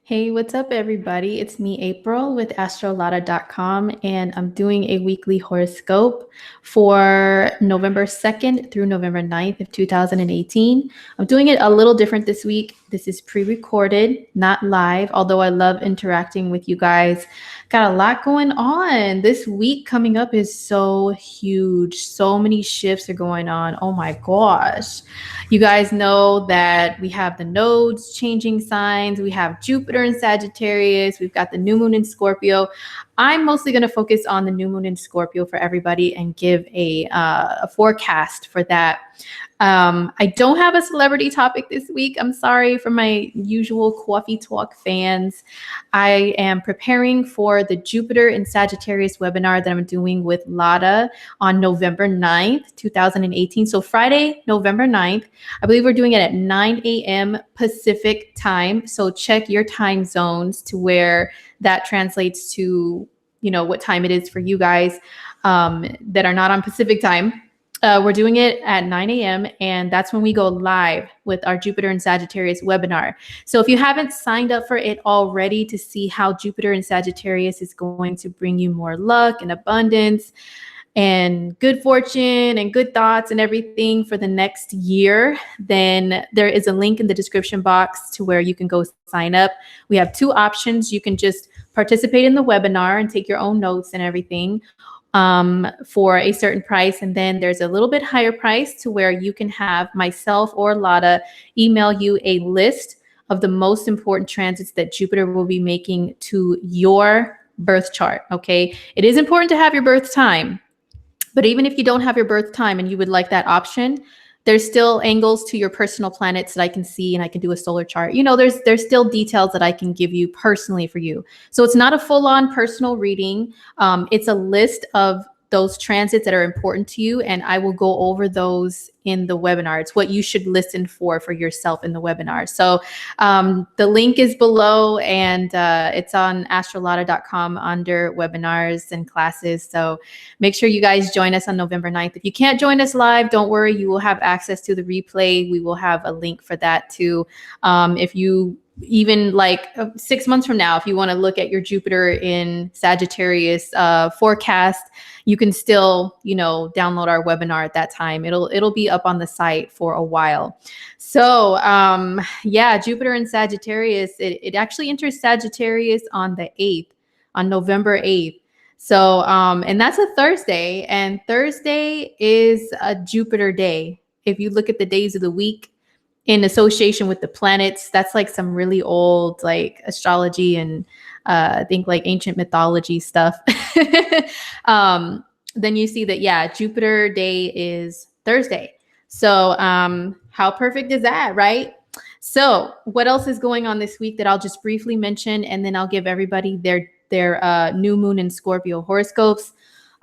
Hey, what's up, everybody? It's me, April, with astrolada.com, and I'm doing a weekly horoscope for November 2nd through November 9th of 2018. I'm doing it a little different this week. This is pre-recorded, not live, although I love interacting with you guys. Got a lot going on. This week coming up is so huge. So many shifts are going on. Oh my gosh. You guys know that we have the nodes changing signs. We have Jupiter in Sagittarius. We've got the new moon in Scorpio. I'm mostly going to focus on the new moon in Scorpio for everybody and give a forecast for that. I don't have a celebrity topic this week. I'm sorry for my usual coffee talk fans. I am preparing for the Jupiter in Sagittarius webinar that I'm doing with Lada on November 9th, 2018. So Friday, November 9th. I believe we're doing it at 9 a.m. Pacific time. So check your time zones to where that translates to, what time it is for you guys that are not on Pacific time. We're doing it at 9 a.m. and that's when we go live with our Jupiter and Sagittarius webinar. So if you haven't signed up for it already to see how Jupiter and Sagittarius is going to bring you more luck and abundance and good fortune and good thoughts and everything for the next year, then there is a link in the description box to where you can go sign up. We have two options. You can just participate in the webinar and take your own notes and everything for a certain price. And then there's a little bit higher price to where you can have myself or Lada email you a list of the most important transits that Jupiter will be making to your birth chart. Okay. It is important to have your birth time, but even if you don't have your birth time and you would like that option, there's still angles to your personal planets that I can see, and I can do a solar chart. There's still details that I can give you personally for you. So it's not a full-on personal reading. It's a list of those transits that are important to you, and I will go over those in the webinar. It's what you should listen for yourself in the webinar. So the link is below, and it's on astrolada.com under webinars and classes. So make sure you guys join us on November 9th. If you can't join us live, don't worry. You will have access to the replay. We will have a link for that too. If you even 6 months from now, if you want to look at your Jupiter in Sagittarius forecast, you can still, download our webinar at that time. It'll be up on the site for a while. So Jupiter in Sagittarius, it actually enters Sagittarius on the 8th, on November 8th. So, and that's a Thursday, and Thursday is a Jupiter day. If you look at the days of the week, in association with the planets, that's like some really old astrology and I think ancient mythology stuff. Then you see that, Jupiter day is Thursday. So how perfect is that, right? So what else is going on this week that I'll just briefly mention, and then I'll give everybody their new moon and Scorpio horoscopes.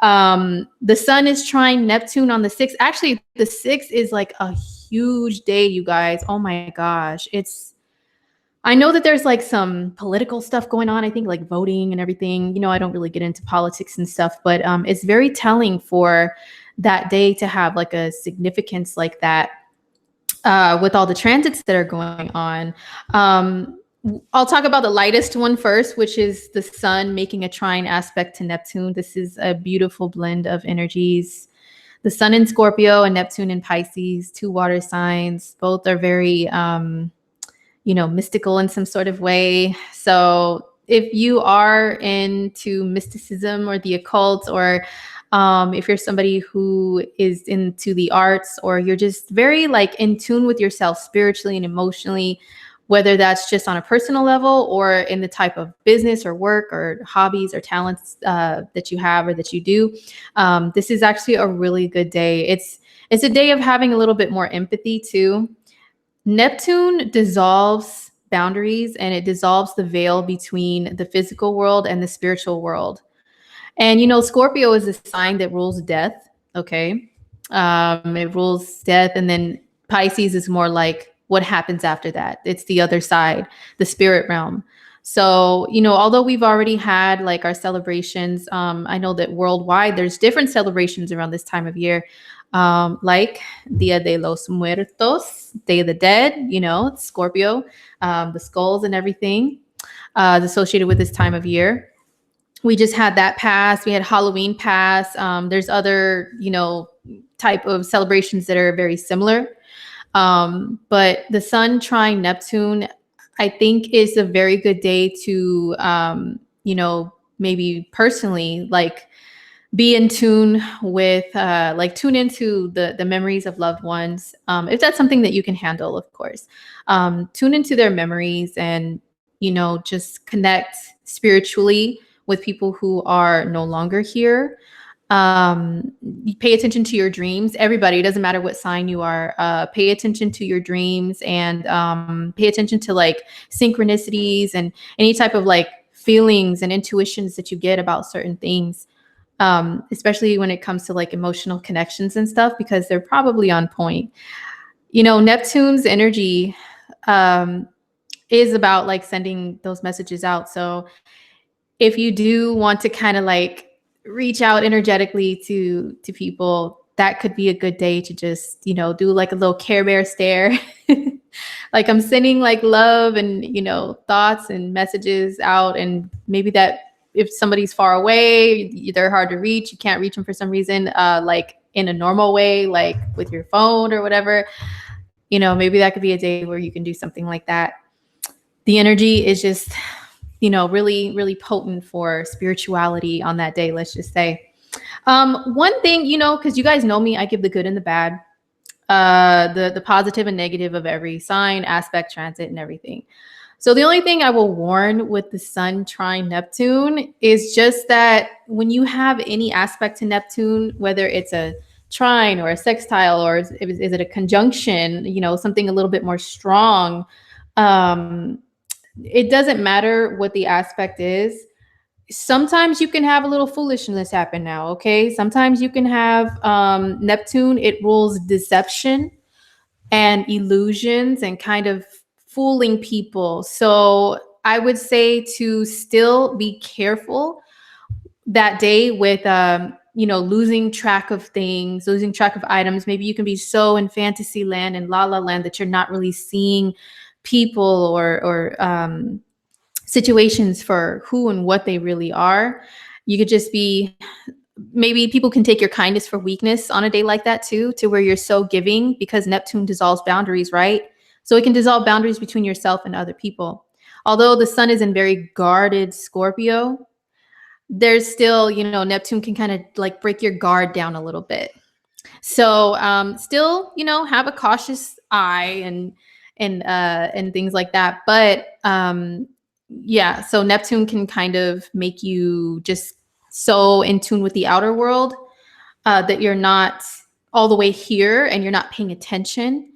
The sun is trine Neptune on the 6th. Actually, the 6th is like a huge day, you guys. Oh my gosh. I know that there's some political stuff going on. I think voting and everything, I don't really get into politics and stuff, but it's very telling for that day to have a significance like that with all the transits that are going on. I'll talk about the lightest one first, which is the sun making a trine aspect to Neptune. This is a beautiful blend of energies. The sun in Scorpio and Neptune in Pisces, two water signs. Both are very, mystical in some sort of way. So if you are into mysticism or the occult, or if you're somebody who is into the arts, or you're just very in tune with yourself spiritually and emotionally, whether that's just on a personal level or in the type of business or work or hobbies or talents that you have or that you do, this is actually a really good day. It's a day of having a little bit more empathy too. Neptune dissolves boundaries, and it dissolves the veil between the physical world and the spiritual world. And, Scorpio is a sign that rules death. Okay. It rules death. And then Pisces is more like what happens after that. It's the other side, the spirit realm. So, although we've already had our celebrations, I know that worldwide there's different celebrations around this time of year, like Dia de los Muertos, Day of the Dead, Scorpio, the skulls and everything. associated with this time of year. We just had that pass. We had Halloween pass. There's other, type of celebrations that are very similar. But the Sun trine Neptune, I think, is a very good day to, maybe personally, like, be in tune with, tune into the memories of loved ones. If that's something that you can handle, of course. Tune into their memories and, just connect spiritually with people who are no longer here. Pay attention to your dreams. Everybody, it doesn't matter what sign you are, pay attention to your dreams and pay attention to like synchronicities and any type of like feelings and intuitions that you get about certain things, especially when it comes to like emotional connections and stuff, because they're probably on point. Neptune's energy is about like sending those messages out. So if you do want to kind of like reach out energetically to people, that could be a good day to just, do like a little Care Bear stare. Like I'm sending like love and, thoughts and messages out. And maybe that if somebody's far away, they're hard to reach, you can't reach them for some reason, like in a normal way, like with your phone or whatever, maybe that could be a day where you can do something like that. The energy is just, really, really potent for spirituality on that day, let's just say. One thing, because you guys know me, I give the good and the bad, the positive and negative of every sign, aspect, transit, and everything. So the only thing I will warn with the Sun trine Neptune is just that when you have any aspect to Neptune, whether it's a trine or a sextile, or is it a conjunction, something a little bit more strong, it doesn't matter what the aspect is. Sometimes you can have a little foolishness happen now, okay? Sometimes you can have Neptune, it rules deception and illusions and kind of fooling people. So I would say to still be careful that day with, losing track of things, losing track of items. Maybe you can be so in fantasy land and la la land that you're not really seeing people or situations for who and what they really are. You could just be, maybe people can take your kindness for weakness on a day like that too, to where you're so giving, because Neptune dissolves boundaries, right? So it can dissolve boundaries between yourself and other people. Although the Sun is in very guarded Scorpio, there's still, Neptune can kind of like break your guard down a little bit. So still, have a cautious eye and things like that. But yeah, so Neptune can kind of make you just so in tune with the outer world that you're not all the way here and you're not paying attention.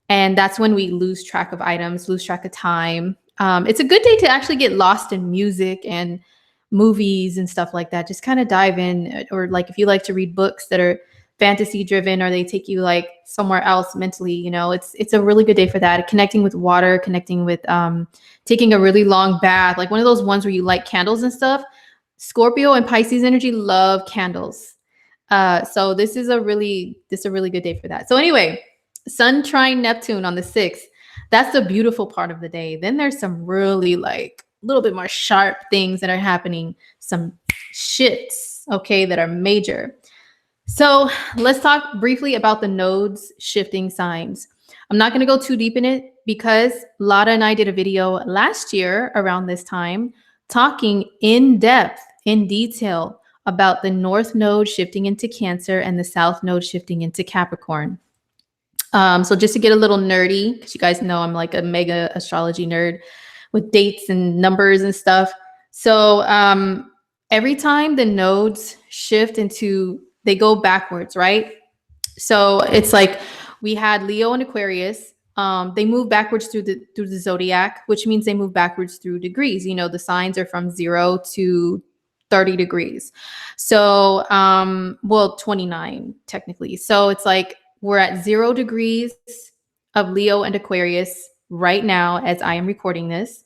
And that's when we lose track of items, lose track of time. It's a good day to actually get lost in music and movies and stuff like that. Just kind of dive in, or like if you like to read books that are fantasy driven or they take you like somewhere else mentally, it's a really good day for that. Connecting with water, connecting with taking a really long bath, like one of those ones where you light candles and stuff. Scorpio and Pisces energy love candles. So this is a really good day for that. So anyway, Sun trine Neptune on the 6th. That's the beautiful part of the day. Then there's some really like a little bit more sharp things that are happening, some shifts, okay, that are major. So let's talk briefly about the nodes shifting signs. I'm not going to go too deep in it because Lada and I did a video last year around this time talking in depth, in detail about the North node shifting into Cancer and the South node shifting into Capricorn. So just to get a little nerdy, because you guys know I'm like a mega astrology nerd with dates and numbers and stuff. So every time the nodes shift they go backwards, right? So it's like we had Leo and Aquarius. They move backwards through the zodiac, which means they move backwards through degrees. The signs are from 0 to 30 degrees. So, 29 technically. So it's like we're at 0 degrees of Leo and Aquarius right now as I am recording this.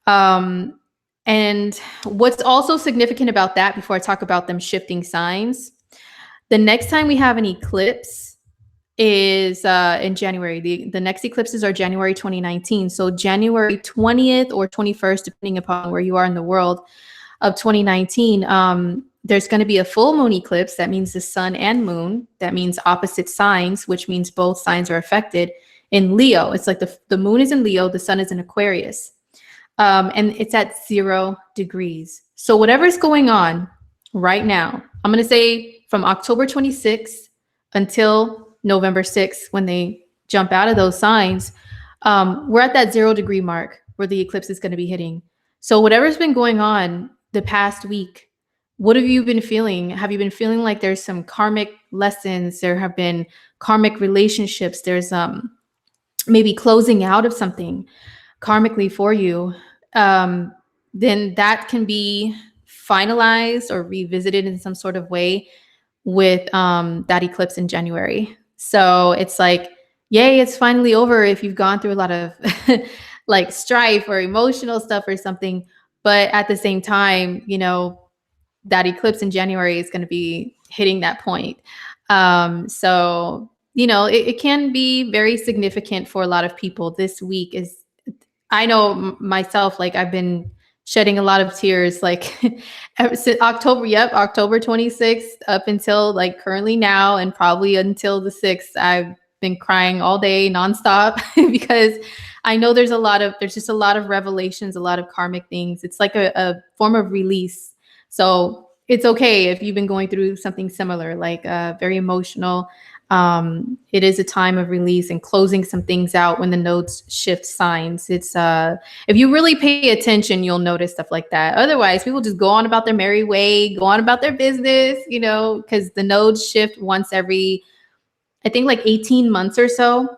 And what's also significant about that, before I talk about them shifting signs, the next time we have an eclipse is in January. The next eclipses are January 2019. So January 20th or 21st, depending upon where you are in the world, of 2019, there's going to be a full moon eclipse. That means the sun and moon. That means opposite signs, which means both signs are affected in Leo. It's like the moon is in Leo, the sun is in Aquarius. And it's at 0 degrees. So whatever's going on right now, I'm going to say from October 26th until November 6th, when they jump out of those signs, we're at that 0 degree mark where the eclipse is going to be hitting. So whatever's been going on the past week, what have you been feeling? Have you been feeling like there's some karmic lessons? There have been karmic relationships. There's maybe closing out of something karmically for you. Then that can be finalized or revisited in some sort of way with that eclipse in January. So it's like, yay, it's finally over if you've gone through a lot of like strife or emotional stuff or something. But at the same time, you know, that eclipse in January is going to be hitting that point. So, you know, it can be very significant for a lot of people. This week is, I know myself, like I've been shedding a lot of tears, like ever since October, October 26th up until like currently now, and probably until the 6th, I've been crying all day nonstop because I know there's just a lot of revelations, a lot of karmic things. It's like a form of release. So it's okay if you've been going through something similar, like very emotional. It is a time of release and closing some things out when the nodes shift signs. It's if you really pay attention, you'll notice stuff like that. Otherwise, people just go on about their merry way, go on about their business, you know, because the nodes shift once every, I think, like 18 months or so.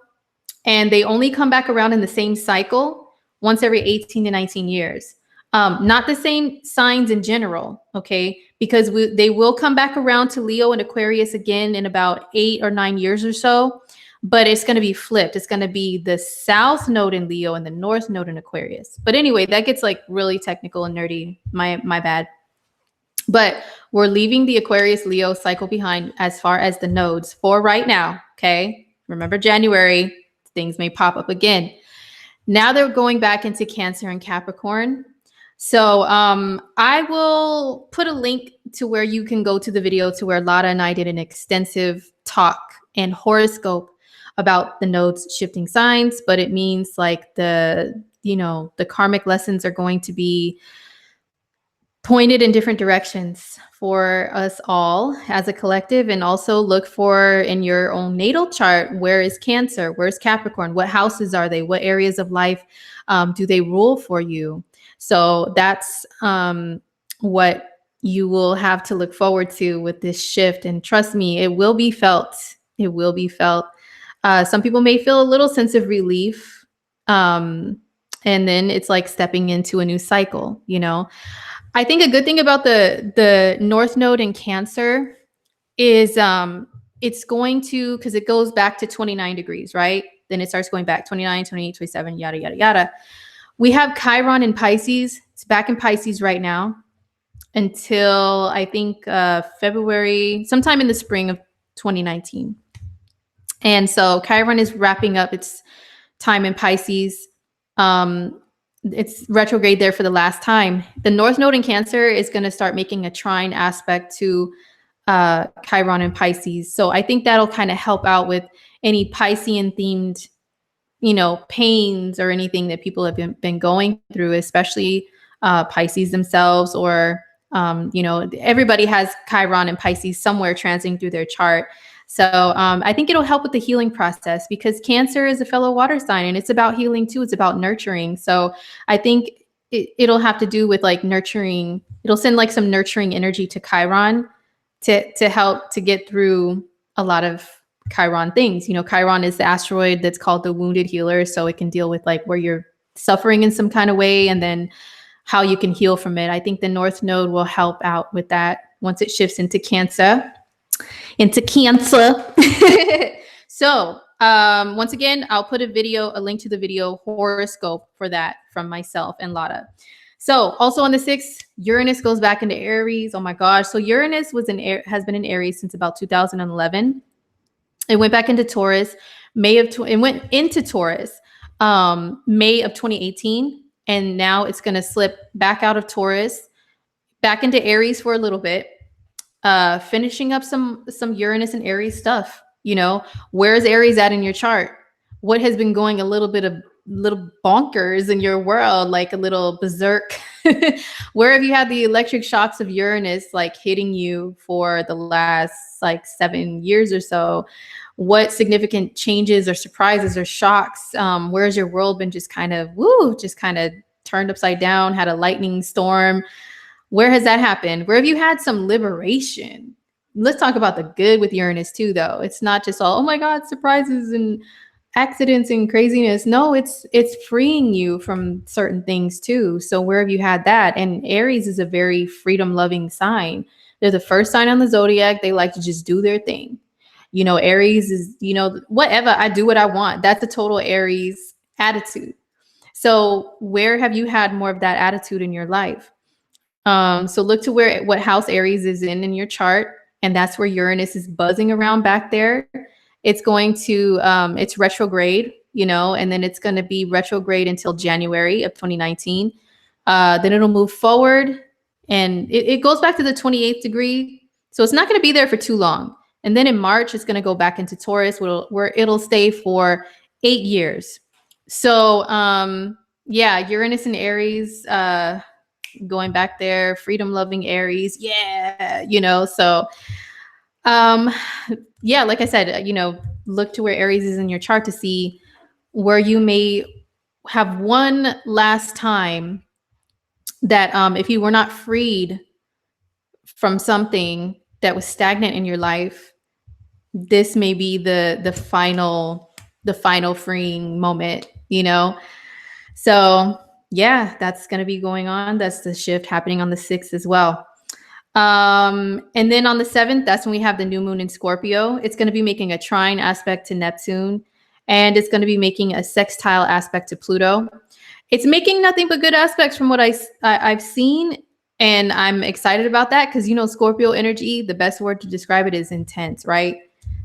And they only come back around in the same cycle once every 18 to 19 years. Not the same signs in general, okay? Because they will come back around to Leo and Aquarius again in about 8 or 9 years or so, but it's going to be flipped. It's going to be the south node in Leo and the north node in Aquarius. But anyway, that gets like really technical and nerdy. My bad. But we're leaving the Aquarius Leo cycle behind as far as the nodes for right now, okay? Remember January, things may pop up again. Now they're going back into Cancer and Capricorn. So I will put a link to where you can go to the video to where Lada and I did an extensive talk and horoscope about the nodes shifting signs, but it means like the karmic lessons are going to be pointed in different directions for us all as a collective. And also look for in your own natal chart, where is Cancer, where's Capricorn, what houses are they, what areas of life do they rule for you? So that's what you will have to look forward to with this shift. And trust me, it will be felt. It will be felt. Some people may feel a little sense of relief. And then it's like stepping into a new cycle, you know. I think a good thing about the North Node in Cancer is it's going to, because it goes back to 29 degrees, right? Then it starts going back 29, 28, 27, yada, yada, yada. We have Chiron in Pisces. It's back in Pisces right now until I think February, sometime in the spring of 2019. And so Chiron is wrapping up its time in Pisces. It's retrograde there for the last time. The North Node in Cancer is going to start making a trine aspect to Chiron in Pisces. So I think that'll kind of help out with any Piscean themed, you know, pains or anything that people have been going through, especially Pisces themselves, or, you know, everybody has Chiron and Pisces somewhere transiting through their chart. So I think it'll help with the healing process, because Cancer is a fellow water sign and it's about healing too. It's about nurturing. So I think it'll have to do with like nurturing. It'll send like some nurturing energy to Chiron to help to get through a lot of Chiron things. You know, Chiron is the asteroid that's called the wounded healer. So it can deal with like where you're suffering in some kind of way and then how you can heal from it. I think the North Node will help out with that once it shifts into Cancer. So once again, I'll put a link to the video horoscope for that from myself and Lada. So also on the 6th, Uranus goes back into Aries. Oh my gosh. So Uranus has been in Aries since about 2011. It went back into Taurus. It went into Taurus May of 2018, and now it's going to slip back out of Taurus, back into Aries for a little bit, finishing up some Uranus and Aries stuff. You know, where's Aries at in your chart? What has been going a little bonkers in your world, like a little berserk? Where have you had the electric shocks of Uranus like hitting you for the last like 7 years or so? What significant changes or surprises or shocks? Where's your world been just kind of turned upside down, had a lightning storm? Where has that happened? Where have you had some liberation? Let's talk about the good with Uranus too, though. It's not just all, oh my God, surprises and accidents and craziness. No, it's freeing you from certain things too. So where have you had that? And Aries is a very freedom loving sign. They're the first sign on the zodiac. They like to just do their thing. You know, Aries is, you know, whatever, I do what I want. That's a total Aries attitude. So where have you had more of that attitude in your life? So look to what house Aries is in your chart, and that's where Uranus is buzzing around back there. It's going to, it's retrograde, you know, and then it's going to be retrograde until January of 2019. Then it'll move forward, and it goes back to the 28th degree. So it's not going to be there for too long. And then in March, it's going to go back into Taurus, where it'll stay for 8 years. So, yeah, Uranus and Aries, going back there, freedom loving Aries. Yeah. You know, so, yeah, like I said, you know, look to where Aries is in your chart to see where you may have one last time that, if you were not freed from something that was stagnant in your life, this may be the final freeing moment, you know? So yeah, that's going to be going on. That's the shift happening on the 6th as well. And then on the 7th, that's when we have the new moon in Scorpio. It's going to be making a trine aspect to Neptune, and it's going to be making a sextile aspect to Pluto. It's making nothing but good aspects from what I've seen. And I'm excited about that because, you know, Scorpio energy, the best word to describe it is intense, right?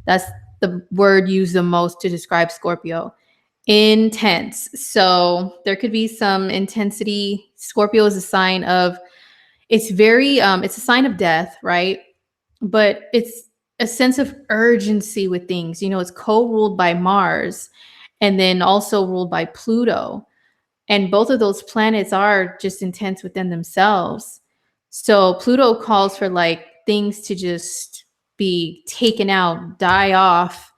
That's the word used the most to describe Scorpio. Intense. So there could be some intensity. Scorpio is a sign of, it's a sign of death, right? But it's a sense of urgency with things. You know, it's co-ruled by Mars and then also ruled by Pluto. And both of those planets are just intense within themselves. So Pluto calls for like things to just be taken out, die off,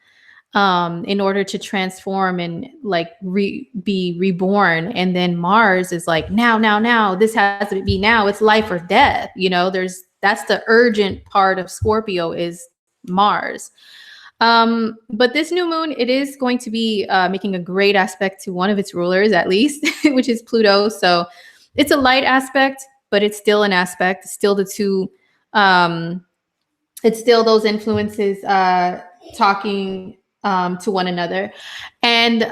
in order to transform and like be reborn. And then Mars is like, now, this has to be now. It's life or death. You know, that's the urgent part of Scorpio is Mars. But this new moon, it is going to be making a great aspect to one of its rulers, at least, which is Pluto. So it's a light aspect, but it's still an aspect. It's still the two. It's still those influences talking to one another. And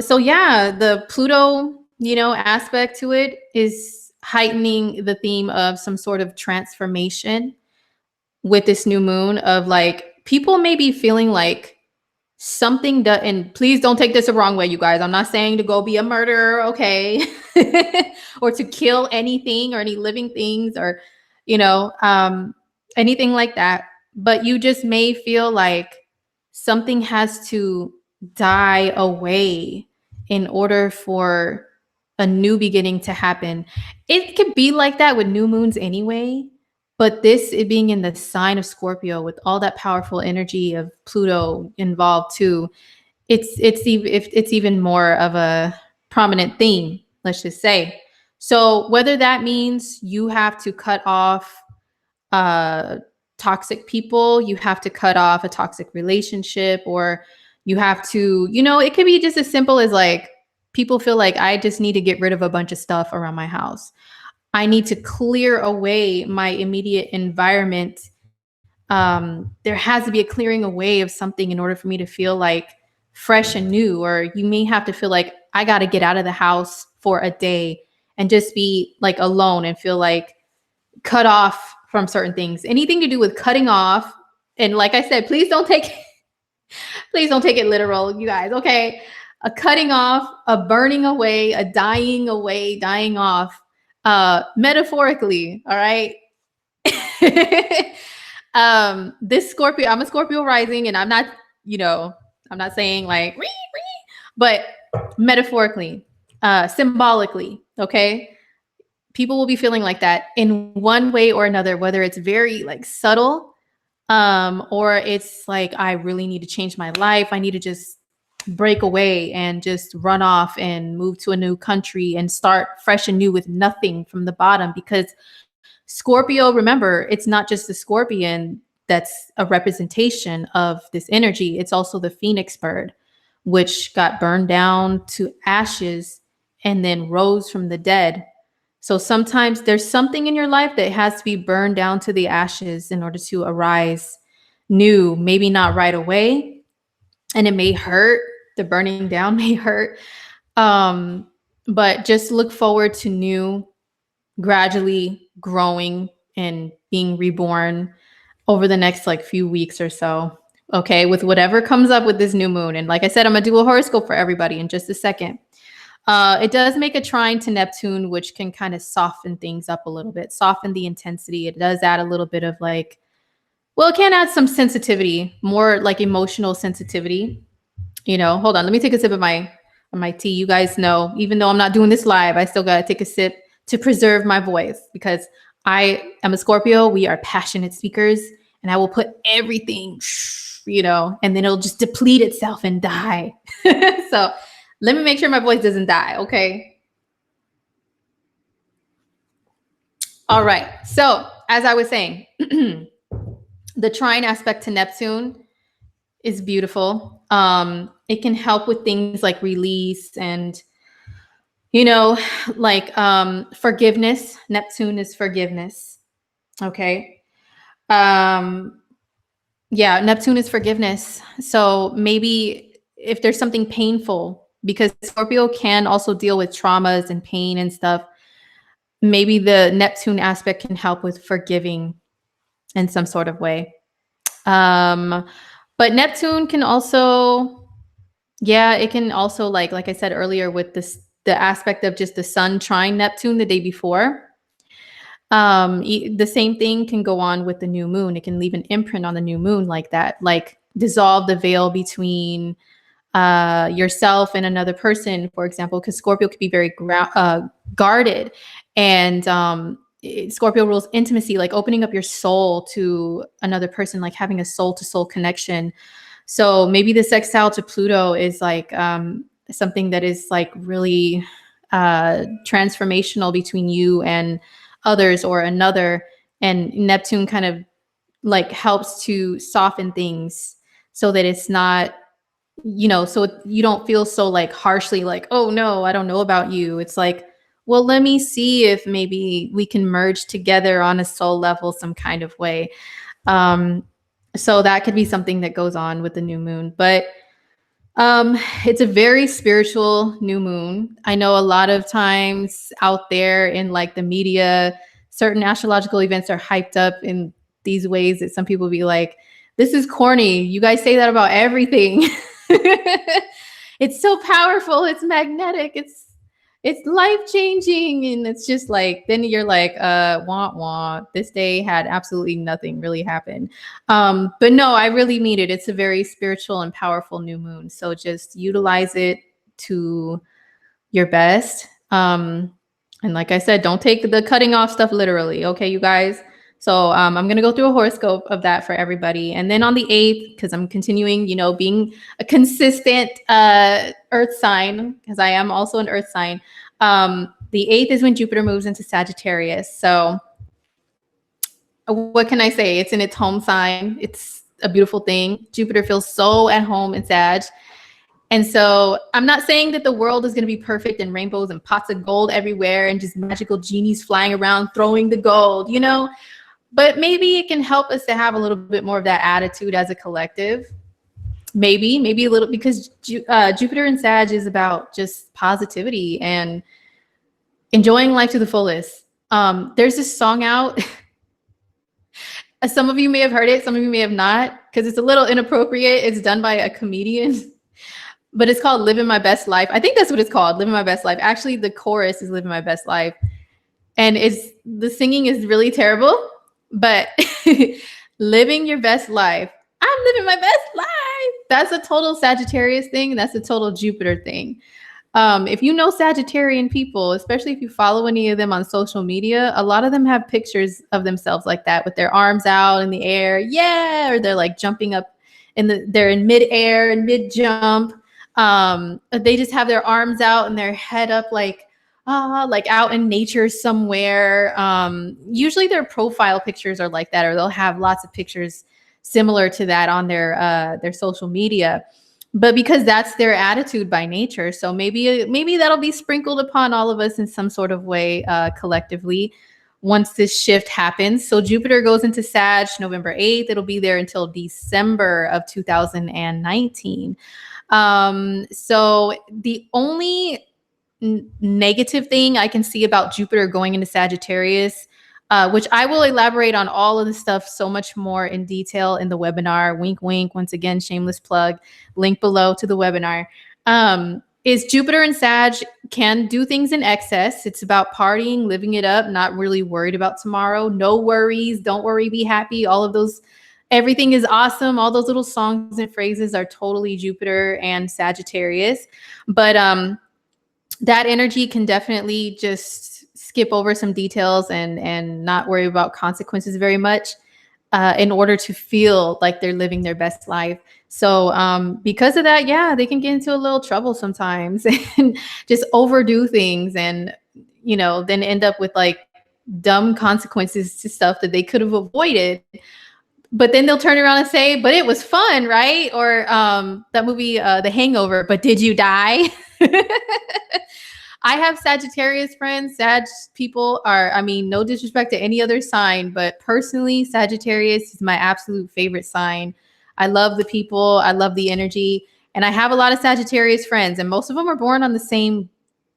so, yeah, the Pluto, you know, aspect to it is heightening the theme of some sort of transformation with this new moon of like, people may be feeling like something and please don't take this the wrong way, you guys. I'm not saying to go be a murderer, okay? Or to kill anything or any living things or, you know, anything like that. But you just may feel like something has to die away in order for a new beginning to happen. It could be like that with new moons anyway, but it being in the sign of Scorpio with all that powerful energy of Pluto involved too, it's even more of a prominent theme, let's just say. So whether that means you have to cut off toxic people, you have to cut off a toxic relationship, or you have to, you know, it could be just as simple as like, people feel like I just need to get rid of a bunch of stuff around my house. I need to clear away my immediate environment. There has to be a clearing away of something in order for me to feel like fresh and new, or you may have to feel like I got to get out of the house for a day and just be like alone and feel like cut off from certain things. Anything to do with cutting off. And like I said, please don't take Please don't take it literal, you guys. Okay. A cutting off, a burning away, a dying away, dying off, metaphorically. All right. This Scorpio, I'm a Scorpio rising, and I'm not, I'm not saying like, "Ree, ree," but metaphorically, symbolically, okay? People will be feeling like that in one way or another, whether it's very like subtle, or it's like, I really need to change my life. I need to just break away and just run off and move to a new country and start fresh and new with nothing from the bottom. Because Scorpio, remember, it's not just the scorpion that's a representation of this energy. It's also the phoenix bird, which got burned down to ashes and then rose from the dead. So sometimes there's something in your life that has to be burned down to the ashes in order to arise new, maybe not right away. And it may hurt. The burning down may hurt. But just look forward to new, gradually growing and being reborn over the next like few weeks or so. Okay, with whatever comes up with this new moon. And like I said, I'm gonna do a horoscope for everybody in just a second. It does make a trine to Neptune, which can kind of soften things up a little bit, soften the intensity. It does add a little bit of like, well, it can add some sensitivity, more like emotional sensitivity. Hold on, let me take a sip of my tea. You guys know, even though I'm not doing this live, I still gotta take a sip to preserve my voice, because I am a Scorpio. We are passionate speakers, and I will put everything, and then it'll just deplete itself and die. So let me make sure my voice doesn't die, okay? All right. So as I was saying, the trine aspect to Neptune is beautiful. It can help with things like release and, like forgiveness. Neptune is forgiveness. Okay. Yeah, Neptune is forgiveness. So maybe if there's something painful, because Scorpio can also deal with traumas and pain and stuff, maybe the Neptune aspect can help with forgiving in some sort of way. But Neptune can also, yeah, it can also like I said earlier with this, the aspect of just the sun trine Neptune the day before. The same thing can go on with the new moon. It can leave an imprint on the new moon like that, like dissolve the veil between yourself and another person, for example, because Scorpio could be very guarded. And Scorpio rules intimacy, like opening up your soul to another person, like having a soul to soul connection. So maybe the sextile to Pluto is like something that is like really transformational between you and others or another. And Neptune kind of like helps to soften things so that it's not, so you don't feel so like harshly like, oh no, I don't know about you. It's like, well, let me see if maybe we can merge together on a soul level some kind of way. So that could be something that goes on with the new moon. But it's a very spiritual new moon. I know a lot of times out there in like the media, certain astrological events are hyped up in these ways that some people be like, this is corny. You guys say that about everything. It's so powerful. It's magnetic. It's life-changing. And it's just like, then you're like, wah, wah. This day had absolutely nothing really happen. But no, I really mean it. It's a very spiritual and powerful new moon. So just utilize it to your best. And like I said, don't take the cutting off stuff literally. Okay, you guys. So I'm going to go through a horoscope of that for everybody. And then on the 8th, because I'm continuing, being a consistent earth sign, because I am also an earth sign. The 8th is when Jupiter moves into Sagittarius. So what can I say? It's in its home sign. It's a beautiful thing. Jupiter feels so at home in Sag. And so I'm not saying that the world is going to be perfect and rainbows and pots of gold everywhere and just magical genies flying around throwing the gold, but maybe it can help us to have a little bit more of that attitude as a collective. Maybe a little, because Jupiter in Sag is about just positivity and enjoying life to the fullest. There's this song out. Some of you may have heard it, some of you may have not, because it's a little inappropriate. It's done by a comedian, but it's called Living My Best Life. I think that's what it's called, Living My Best Life. Actually, the chorus is Living My Best Life. And the singing is really terrible, but living your best life. I'm living my best life. That's a total Sagittarius thing. That's a total Jupiter thing. If you know Sagittarian people, especially if you follow any of them on social media, a lot of them have pictures of themselves like that with their arms out in the air. Yeah. Or they're like jumping up they're in mid-air and mid-jump. They just have their arms out and their head up like out in nature somewhere. Usually their profile pictures are like that, or they'll have lots of pictures similar to that on their social media. But because that's their attitude by nature, so maybe that'll be sprinkled upon all of us in some sort of way collectively once this shift happens. So Jupiter goes into Sag November 8th. It'll be there until December of 2019. So the only negative thing I can see about Jupiter going into Sagittarius, which I will elaborate on all of the stuff so much more in detail in the webinar. Wink, wink. Once again, shameless plug. Link below to the webinar. Is Jupiter and Sag can do things in excess. It's about partying, living it up, not really worried about tomorrow. No worries. Don't worry. Be happy. All of those. Everything is awesome. All those little songs and phrases are totally Jupiter and Sagittarius. But that energy can definitely just skip over some details and not worry about consequences very much in order to feel like they're living their best life. So because of that, yeah, they can get into a little trouble sometimes and just overdo things and, then end up with like dumb consequences to stuff that they could have avoided. But then they'll turn around and say, but it was fun, right? Or that movie, The Hangover, but did you die? I have Sagittarius friends. Sag people no disrespect to any other sign, but personally, Sagittarius is my absolute favorite sign. I love the people. I love the energy. And I have a lot of Sagittarius friends, and most of them are born on the same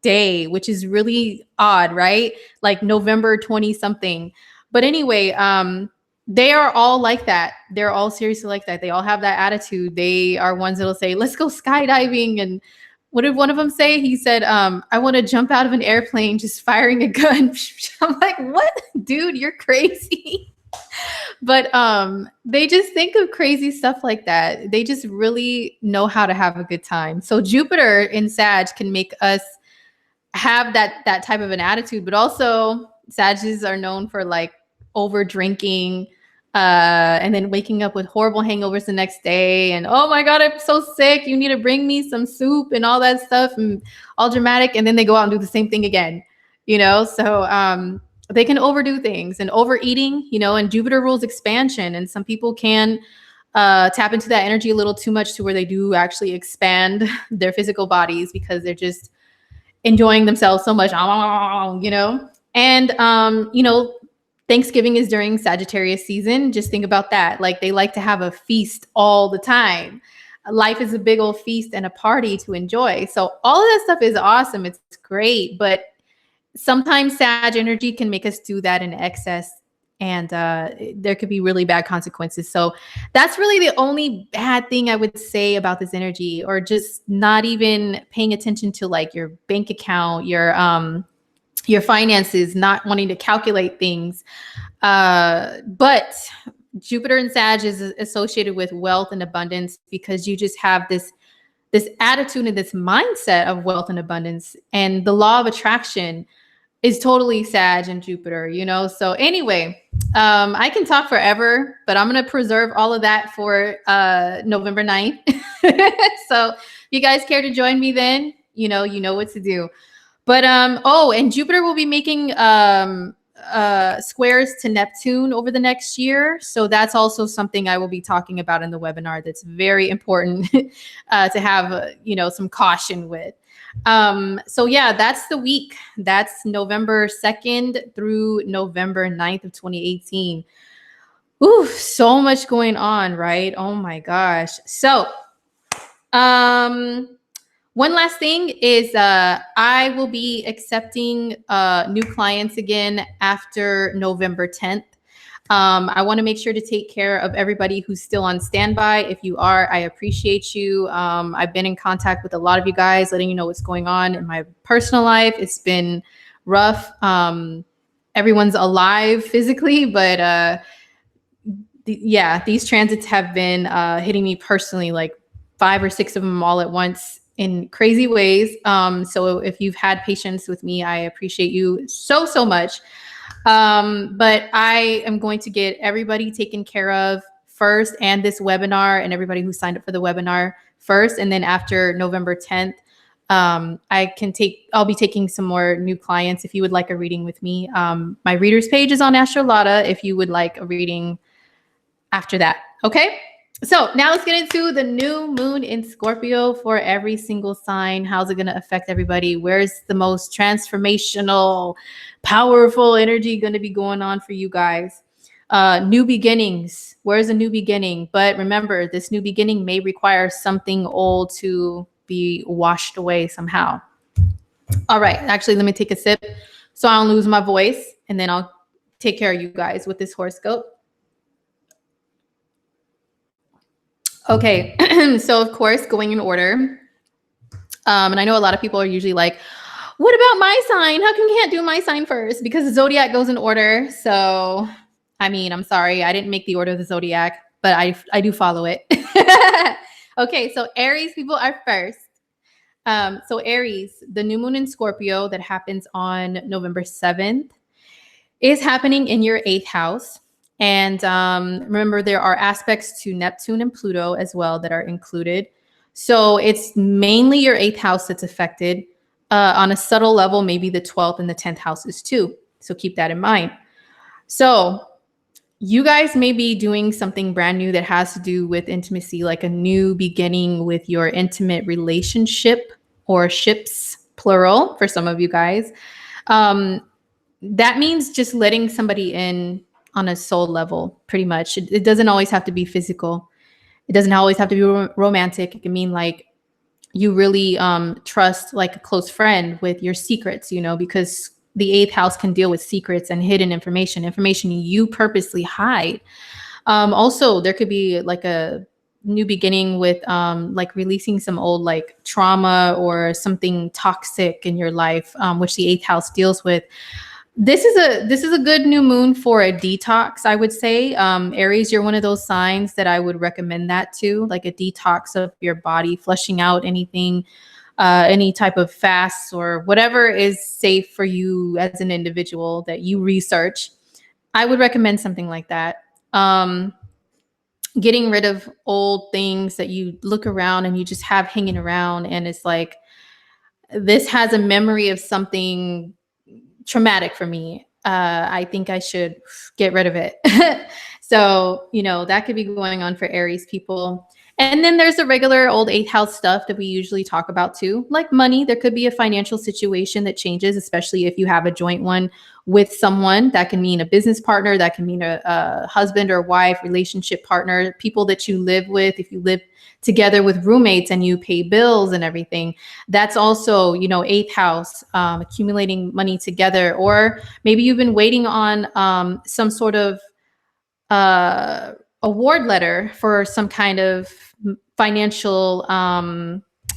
day, which is really odd, right? Like November 20 something. But anyway, they are all like that. They're all seriously like that. They all have that attitude. They are ones that'll say, let's go skydiving. And what did one of them say? He said, I want to jump out of an airplane just firing a gun. I'm like, what? Dude, you're crazy. But they just think of crazy stuff like that. They just really know how to have a good time. So Jupiter in Sag can make us have that type of an attitude, but also Sages are known for like over drinking, and then waking up with horrible hangovers the next day. And, oh my God, I'm so sick. You need to bring me some soup and all that stuff and all dramatic. And then they go out and do the same thing again, So they can overdo things and overeating, and Jupiter rules expansion. And some people can tap into that energy a little too much to where they do actually expand their physical bodies because they're just enjoying themselves so much, And, Thanksgiving is during Sagittarius season. Just think about that. Like they like to have a feast all the time. Life is a big old feast and a party to enjoy. So all of that stuff is awesome. It's great. But sometimes Sag energy can make us do that in excess. And there could be really bad consequences. So that's really the only bad thing I would say about this energy, or just not even paying attention to like your bank account, your finances, not wanting to calculate things. But Jupiter and Sag is associated with wealth and abundance because you just have this attitude and this mindset of wealth and abundance. And the law of attraction is totally Sag and Jupiter, So anyway, I can talk forever, but I'm going to preserve all of that for November 9th. So if you guys care to join me then, you know what to do. But and Jupiter will be making squares to Neptune over the next year. So that's also something I will be talking about in the webinar. That's very important to have, some caution with. So yeah, that's the week. That's November 2nd through November 9th of 2018. Ooh, so much going on, right? Oh my gosh. So, one last thing is I will be accepting new clients again after November 10th. I want to make sure to take care of everybody who's still on standby. If you are, I appreciate you. I've been in contact with a lot of you guys, letting you know what's going on in my personal life. It's been rough. Everyone's alive physically, but yeah, these transits have been hitting me personally, like 5 or 6 of them all at once in crazy ways. So if you've had patience with me, I appreciate you so, so much. But I am going to get everybody taken care of first, and this webinar, and everybody who signed up for the webinar first. And then after November 10th, I'll be taking some more new clients if you would like a reading with me. My readers page is on Astro Lada if you would like a reading after that. Okay. So now let's get into the new moon in Scorpio for every single sign. How's it going to affect everybody? Where's the most transformational, powerful energy going to be going on for you guys? New beginnings. Where's a new beginning? But remember, this new beginning may require something old to be washed away somehow. All right. Actually, let me take a sip so I don't lose my voice, and then I'll take care of you guys with this horoscope. Okay, so of course, going in order. And I know a lot of people are usually like, what about my sign? How come you can't do my sign first? Because the zodiac goes in order. So, I mean, I'm sorry, I didn't make the order of the zodiac, but I do follow it. Okay, so Aries people are first. So Aries, the new moon in Scorpio that happens on November 7th is happening in your 8th house. And remember, there are aspects to Neptune and Pluto as well that are included. So it's mainly your 8th house that's affected. On a subtle level, maybe the 12th and the 10th houses too. So keep that in mind. So you guys may be doing something brand new that has to do with intimacy, like a new beginning with your intimate relationship, or ships, plural, for some of you guys. That means just letting somebody in on a soul level, pretty much. It doesn't always have to be physical. It doesn't always have to be romantic. It can mean like you really trust like a close friend with your secrets, you know, because the 8th house can deal with secrets and hidden information you purposely hide. Also, there could be like a new beginning with like releasing some old like trauma or something toxic in your life, which the 8th house deals with. This is a good new moon for a detox, I would say. Aries, you're one of those signs that I would recommend that to, like a detox of your body, flushing out anything, any type of fasts or whatever is safe for you as an individual that you research. I would recommend something like that. Getting rid of old things that you look around and you just have hanging around, and it's like, this has a memory of something traumatic for me. I think I should get rid of it. So, you know, that could be going on for Aries people. And then there's the regular old 8th house stuff that we usually talk about too, like money. There could be a financial situation that changes, especially if you have a joint one with someone. That can mean a business partner. That can mean a husband or wife, relationship partner, people that you live with. If you live together with roommates and you pay bills and everything, that's also, you know, 8th house, accumulating money together. Or maybe you've been waiting on some sort of award letter for some kind of financial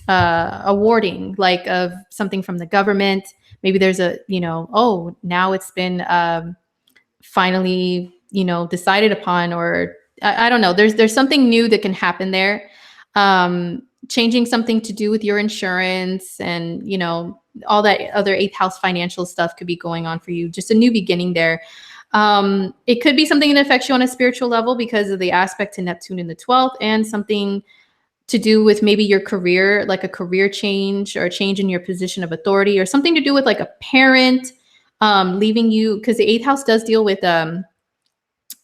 awarding, like of something from the government. Maybe there's a, you know, oh, now it's been finally, you know, decided upon, or I don't know. There's something new that can happen there. Changing something to do with your insurance, and, you know, all that other 8th house financial stuff could be going on for you. Just a new beginning there. It could be something that affects you on a spiritual level because of the aspect to Neptune in the 12th, and something to do with maybe your career, like a career change or a change in your position of authority, or something to do with like a parent leaving you, because the 8th house does deal with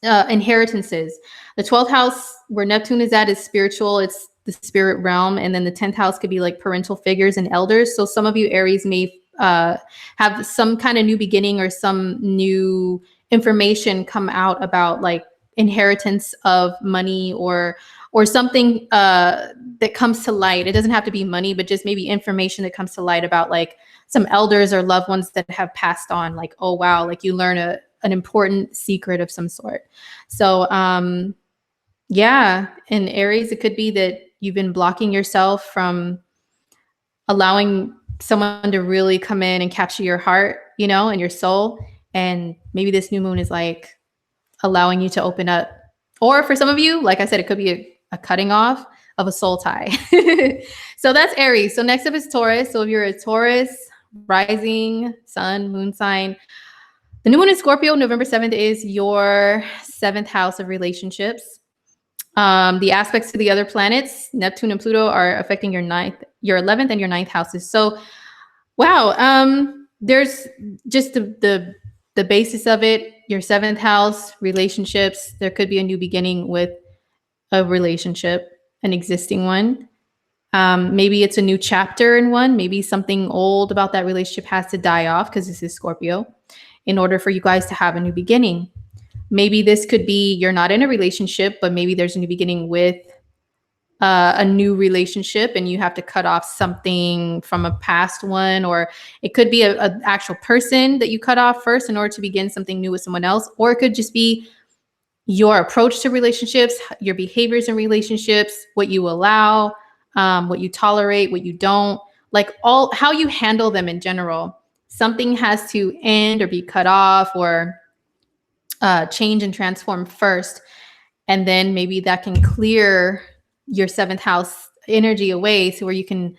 inheritances. The 12th house, where Neptune is at, is spiritual. It's the spirit realm. And then the 10th house could be like parental figures and elders. So some of you Aries may have some kind of new beginning or some new information come out about like inheritance of money, or something that comes to light. It doesn't have to be money, but just maybe information that comes to light about like some elders or loved ones that have passed on. Like, oh wow, like you learn a an important secret of some sort. So yeah, in Aries, it could be that you've been blocking yourself from allowing someone to really come in and capture your heart, you know, and your soul. And maybe this new moon is like allowing you to open up. Or for some of you, like I said, it could be a cutting off of a soul tie. So that's Aries. So next up is Taurus. So if you're a Taurus, rising, sun, moon sign, the new moon in Scorpio, November 7th, is your 7th house of relationships. The aspects to the other planets, Neptune and Pluto, are affecting your 11th and your 9th houses. So, wow, there's just the basis of it. Your 7th house, relationships. There could be a new beginning with a relationship, an existing one. Maybe it's a new chapter in one. Maybe something old about that relationship has to die off because this is Scorpio in order for you guys to have a new beginning. Maybe this could be you're not in a relationship, but maybe there's a new beginning with a new relationship and you have to cut off something from a past one. Or it could be an actual person that you cut off first in order to begin something new with someone else. Or it could just be your approach to relationships, your behaviors in relationships, what you allow, what you tolerate, what you don't, like all how you handle them in general. Something has to end or be cut off or change and transform first. And then maybe that can clear your 7th house energy away so where you can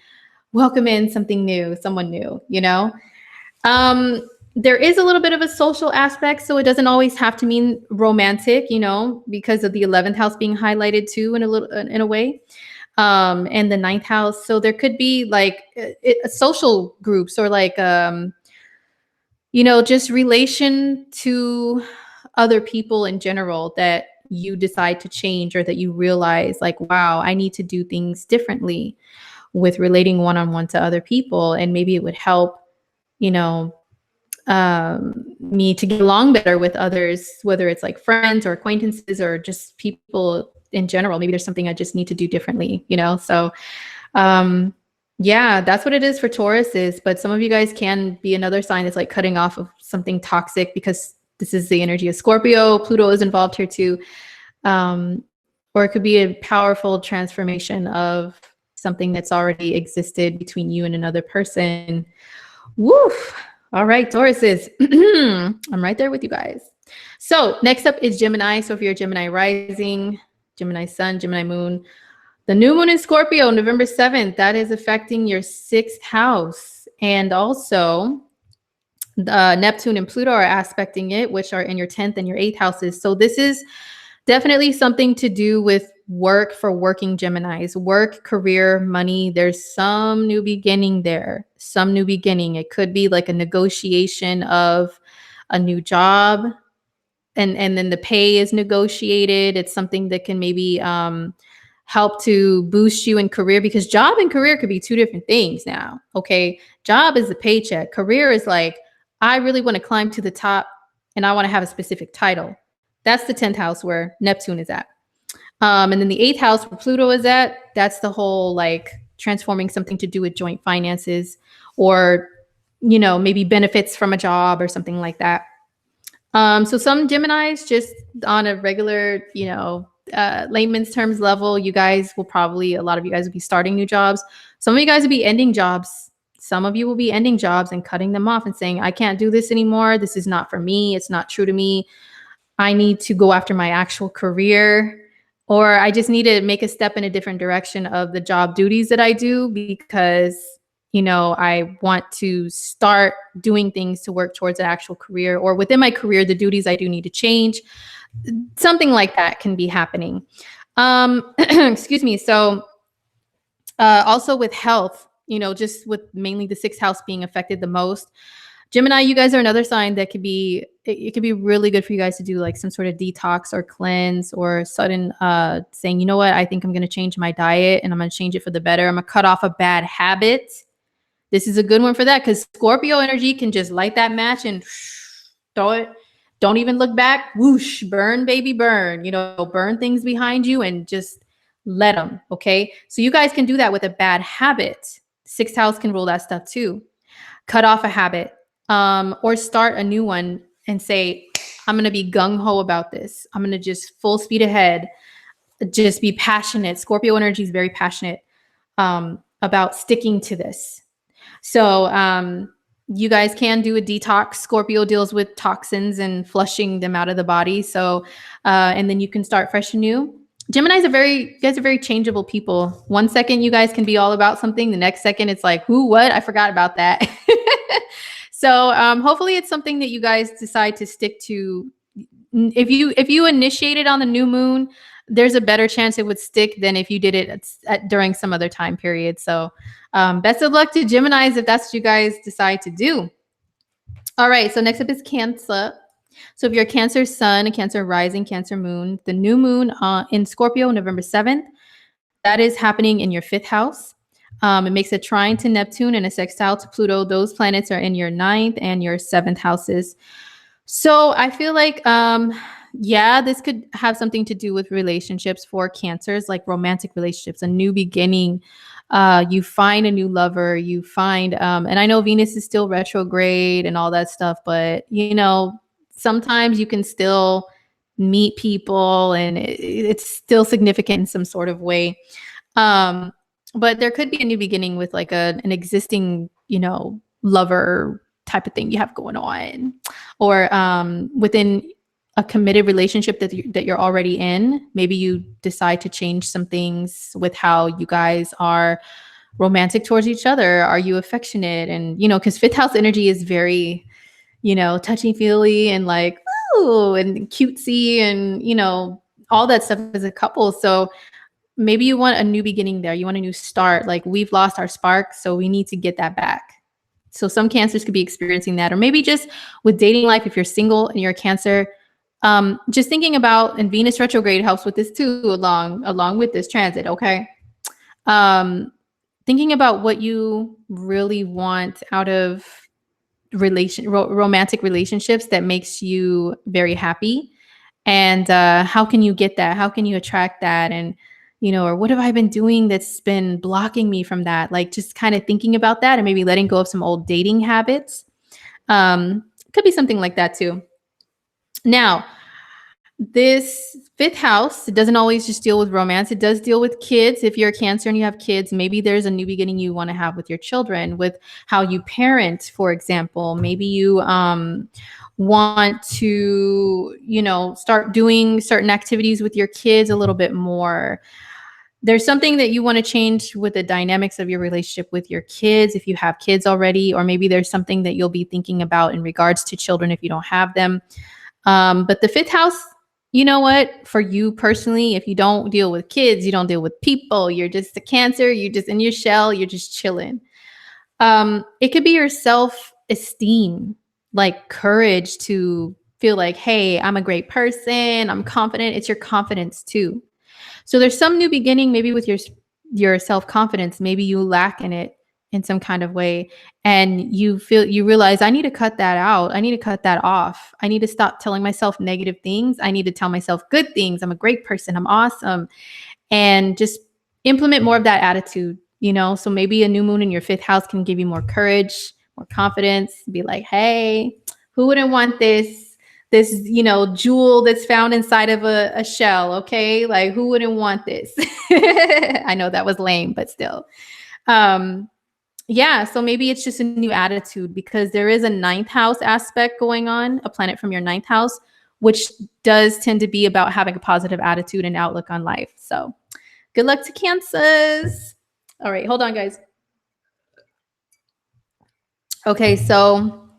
welcome in something new, someone new, you know? There is a little bit of a social aspect, so it doesn't always have to mean romantic, you know, because of the 11th house being highlighted too in a way. And the 9th house. So there could be like social groups or like, you know, just relation to other people in general that you decide to change or that you realize like, wow, I need to do things differently with relating one-on-one to other people. And maybe it would help, you know, me to get along better with others, whether it's like friends or acquaintances or just people in general. Maybe there's something I just need to do differently, you know? So, yeah, that's what it is for Tauruses. But some of you guys can be another sign that's like cutting off of something toxic because this is the energy of Scorpio. Pluto is involved here too. Or it could be a powerful transformation of something that's already existed between you and another person. Woof. All right, Tauruses. I'm right there with you guys. So next up is Gemini. So if you're a Gemini rising, Gemini sun, Gemini moon, the new moon in Scorpio, November 7th, that is affecting your 6th house. And also Neptune and Pluto are aspecting it, which are in your 10th and your 8th houses. So this is definitely something to do with work for working Geminis, work, career, money. There's some new beginning there, some new beginning. It could be like a negotiation of a new job and then the pay is negotiated. It's something that can maybe help to boost you in career because job and career could be two different things now. Okay. Job is the paycheck. Career is like, I really want to climb to the top and I want to have a specific title. That's the 10th house where Neptune is at. And then the 8th house where Pluto is at, that's the whole like transforming something to do with joint finances or, you know, maybe benefits from a job or something like that. So some Geminis just on a regular, you know, layman's terms level, you guys will probably, a lot of you guys will be starting new jobs. Some of you guys will be ending jobs. Some of you will be ending jobs and cutting them off and saying, I can't do this anymore. This is not for me. It's not true to me. I need to go after my actual career, or I just need to make a step in a different direction of the job duties that I do because, you know, I want to start doing things to work towards an actual career, or within my career, the duties I do need to change. Something like that can be happening. Excuse me. So also with health, you know, just with mainly the 6th house being affected the most. Gemini, you guys are another sign that could be, it could be really good for you guys to do like some sort of detox or cleanse or sudden saying, you know what, I think I'm going to change my diet and I'm going to change it for the better. I'm going to cut off a bad habit. This is a good one for that because Scorpio energy can just light that match and throw it. Don't even look back. Whoosh, burn, baby, burn. You know, burn things behind you and just let them. Okay. So you guys can do that with a bad habit. 6th house can rule that stuff too. Cut off a habit. Or start a new one and say, I'm going to be gung-ho about this. I'm going to just full speed ahead, just be passionate. Scorpio energy is very passionate about sticking to this. So you guys can do a detox. Scorpio deals with toxins and flushing them out of the body. So, and then you can start fresh and new. Gemini's you guys are very changeable people. One second you guys can be all about something. The next second it's like, who, what? I forgot about that. So hopefully it's something that you guys decide to stick to. If you initiate it on the new moon, there's a better chance it would stick than if you did it during some other time period. So best of luck to Geminis if that's what you guys decide to do. All right, so next up is Cancer. So if you're a Cancer sun, a Cancer rising, Cancer moon, the new moon in Scorpio, November 7th, that is happening in your 5th house. It makes a trine to Neptune and a sextile to Pluto. Those planets are in your 9th and your 7th houses. So I feel like, yeah, this could have something to do with relationships for Cancers, like romantic relationships, a new beginning. You find a new lover, you find, and I know Venus is still retrograde and all that stuff, but sometimes you can still meet people and it's still significant in some sort of way. But there could be a new beginning with like an existing, lover type of thing you have going on, or within a committed relationship that you're already in. Maybe you decide to change some things with how you guys are romantic towards each other. Are you affectionate? And because 5th house energy is very touchy feely and like ooh and cutesy and all that stuff as a couple. So maybe you want a new beginning there. You want a new start. Like, we've lost our spark, so we need to get that back. So some Cancers could be experiencing that, or maybe just with dating life, if you're single and you're a Cancer, just thinking about, and Venus retrograde helps with this too, along with this transit. Okay. Thinking about what you really want out of romantic relationships that makes you very happy. And how can you get that? How can you attract that? And or what have I been doing that's been blocking me from that? Like, just kind of thinking about that and maybe letting go of some old dating habits. Could be something like that too. Now, this 5th house, it doesn't always just deal with romance. It does deal with kids. If you're a Cancer and you have kids, maybe there's a new beginning you want to have with your children, with how you parent, for example. Maybe you want to, start doing certain activities with your kids a little bit more. There's something that you want to change with the dynamics of your relationship with your kids if you have kids already, or maybe there's something that you'll be thinking about in regards to children if you don't have them. But the 5th house, you know what? For you personally, if you don't deal with kids, you don't deal with people, you're just a Cancer, you're just in your shell, you're just chilling. It could be your self-esteem, like courage to feel like, hey, I'm a great person, I'm confident. It's your confidence too. So there's some new beginning, maybe with your self-confidence. Maybe you lack in it in some kind of way, and you realize, I need to cut that out. I need to cut that off. I need to stop telling myself negative things. I need to tell myself good things. I'm a great person. I'm awesome. And just implement more of that attitude, So maybe a new moon in your 5th house can give you more courage, more confidence, be like, hey, who wouldn't want this jewel that's found inside of a shell? Okay. Like, who wouldn't want this? I know that was lame, but still. Yeah. So maybe it's just a new attitude, because there is a 9th house aspect going on, a planet from your 9th house, which does tend to be about having a positive attitude and outlook on life. So good luck to Cancers. All right. Hold on, guys. Okay. So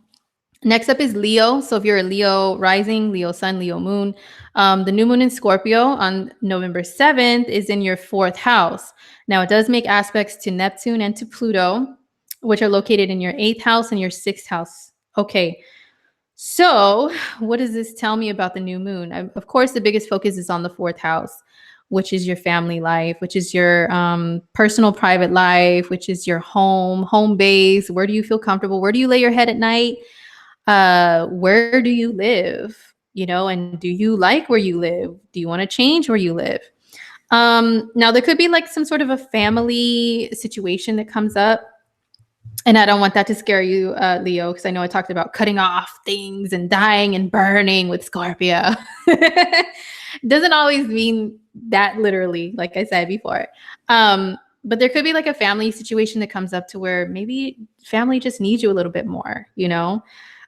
next up is Leo. So if you're a Leo rising, Leo sun, Leo moon, the new moon in Scorpio on November 7th is in your 4th house. Now, it does make aspects to Neptune and to Pluto, which are located in your 8th house and your 6th house. Okay. So what does this tell me about the new moon? Of course, the biggest focus is on the 4th house, which is your family life, which is your personal private life, which is your home base. Where do you feel comfortable? Where do you lay your head at night? Where do you live? And do you like where you live? Do you want to change where you live? Now there could be like some sort of a family situation that comes up. And I don't want that to scare you, Leo, because I know I talked about cutting off things and dying and burning with Scorpio. Doesn't always mean that literally, like I said before. But there could be like a family situation that comes up to where maybe family just needs you a little bit more, you know?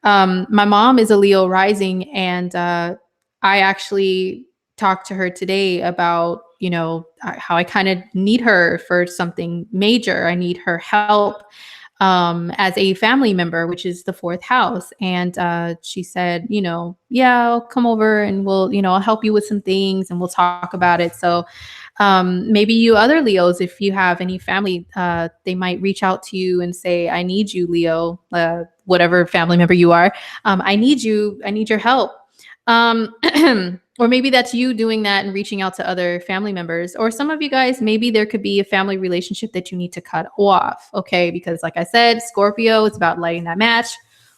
My mom is a Leo rising, and I actually talked to her today about, you know, how I kind of need her for something major. I need her help as a family member, which is the fourth house. And she said, you know, yeah, I'll come over and we'll, you know, I'll help you with some things and we'll talk about it. So maybe you other Leos, if you have any family, they might reach out to you and say, I need you, Leo, whatever family member you are. I need you. I need your help. Or maybe that's you doing that and reaching out to other family members. Or some of you guys, maybe there could be a family relationship that you need to cut off. Okay. Because like I said, Scorpio, it's about lighting that match.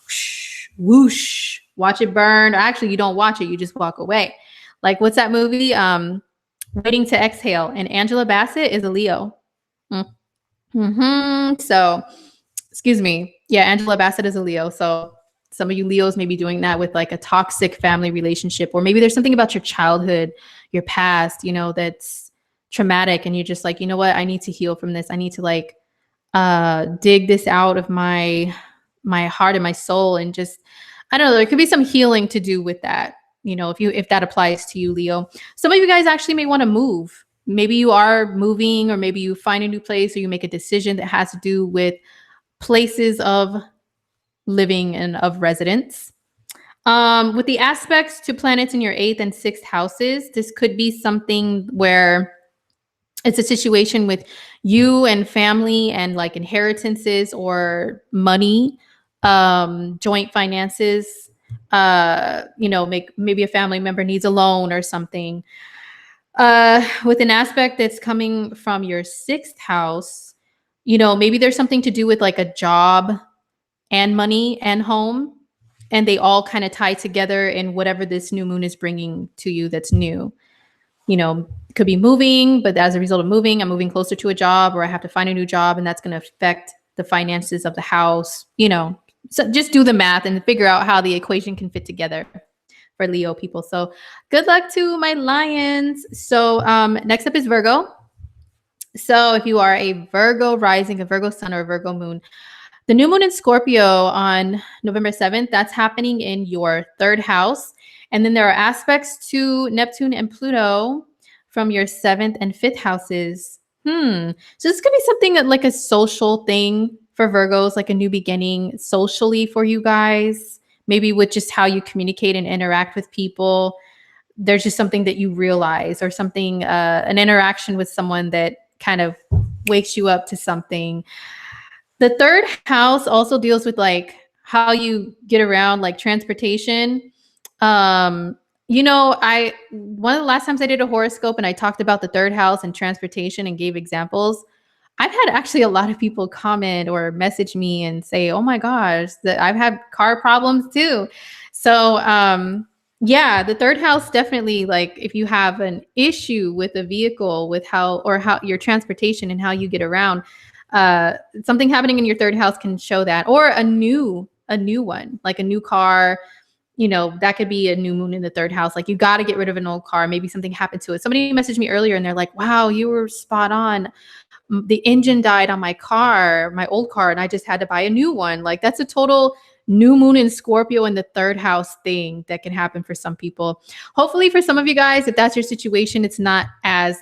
Whoosh, whoosh, watch it burn. Or actually, you don't watch it, you just walk away. Like, what's that movie? Waiting to Exhale. And Angela Bassett is a Leo. So, excuse me. Yeah, Angela Bassett is a Leo. So some of you Leos may be doing that with like a toxic family relationship, or maybe there's something about your childhood, your past, you know, that's traumatic. And you're just like, you know what? I need to heal from this. I need to like dig this out of my heart and my soul. And just, I don't know, there could be some healing to do with that. You know, if that applies to you, Leo. Some of you guys actually may want to move. Maybe you are moving, or maybe you find a new place, or you make a decision that has to do with places of living and of residence. With the aspects to planets in your 8th and 6th houses, this could be something where it's a situation with you and family and like inheritances or money, joint finances. You know, maybe a family member needs a loan or something. With an aspect that's coming from your 6th house, you know, maybe there's something to do with like a job and money and home, and they all kind of tie together in whatever this new moon is bringing to you that's new. You know, it could be moving, but as a result of moving, I'm moving closer to a job, or I have to find a new job, and that's going to affect the finances of the house. You know, so just do the math and figure out how the equation can fit together for Leo people. So good luck to my lions. So next up is Virgo. So if you are a Virgo rising, a Virgo sun, or a Virgo moon, the new moon in Scorpio on November 7th, that's happening in your 3rd house. And then there are aspects to Neptune and Pluto from your 7th and 5th houses. So this could be something like a social thing for Virgos, like a new beginning socially for you guys, maybe with just how you communicate and interact with people. There's just something that you realize, or something, an interaction with someone that kind of wakes you up to something. The 3rd house also deals with like how you get around, like transportation. You know, one of the last times I did a horoscope and I talked about the 3rd house and transportation and gave examples, I've had actually a lot of people comment or message me and say, "Oh my gosh, that I've had car problems too." So, yeah, the 3rd house definitely, like if you have an issue with a vehicle, with how your transportation and how you get around, something happening in your 3rd house can show that. Or a new one, like a new car. You know, that could be a new moon in the 3rd house. Like you got to get rid of an old car. Maybe something happened to it. Somebody messaged me earlier and they're like, wow, you were spot on. The engine died on my car, my old car, and I just had to buy a new one. Like that's a total new moon in Scorpio in the 3rd house thing that can happen for some people. Hopefully for some of you guys, if that's your situation, it's not as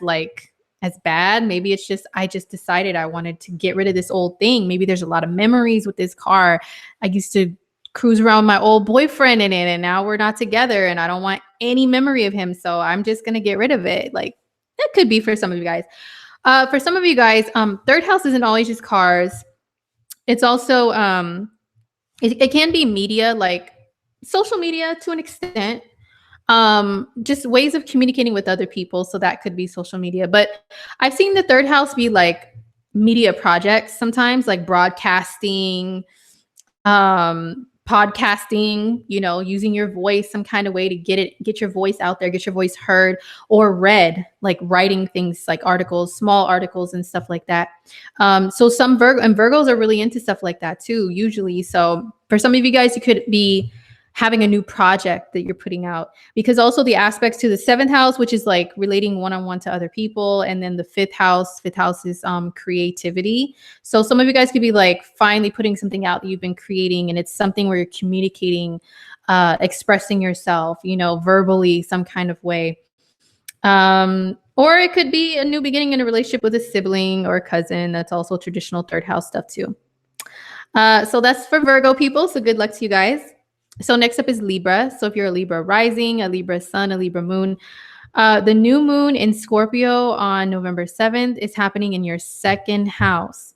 bad. Maybe it's just, I just decided I wanted to get rid of this old thing. Maybe there's a lot of memories with this car. I used to cruise around my old boyfriend in it, and now we're not together and I don't want any memory of him. So I'm just going to get rid of it. Like that could be for some of you guys. For some of you guys, 3rd house isn't always just cars. It's also, it can be media, like social media to an extent. Just ways of communicating with other people. So that could be social media. But I've seen the 3rd house be like media projects sometimes, like broadcasting, podcasting, using your voice some kind of way to get your voice out there, get your voice heard or read, like writing things like articles, small articles and stuff like that. So some Virgos are really into stuff like that too, usually. So for some of you guys, you could be having a new project that you're putting out, because also the aspects to the seventh house, which is like relating one-on-one to other people. And then the fifth house is creativity. So some of you guys could be like finally putting something out that you've been creating, and it's something where you're communicating, expressing yourself, verbally, some kind of way. Or it could be a new beginning in a relationship with a sibling or a cousin. That's also traditional third house stuff too. So that's for Virgo people. So good luck to you guys. So next up is Libra. So if you're a Libra rising, a Libra sun, a Libra moon, the new moon in Scorpio on November 7th is happening in your second house.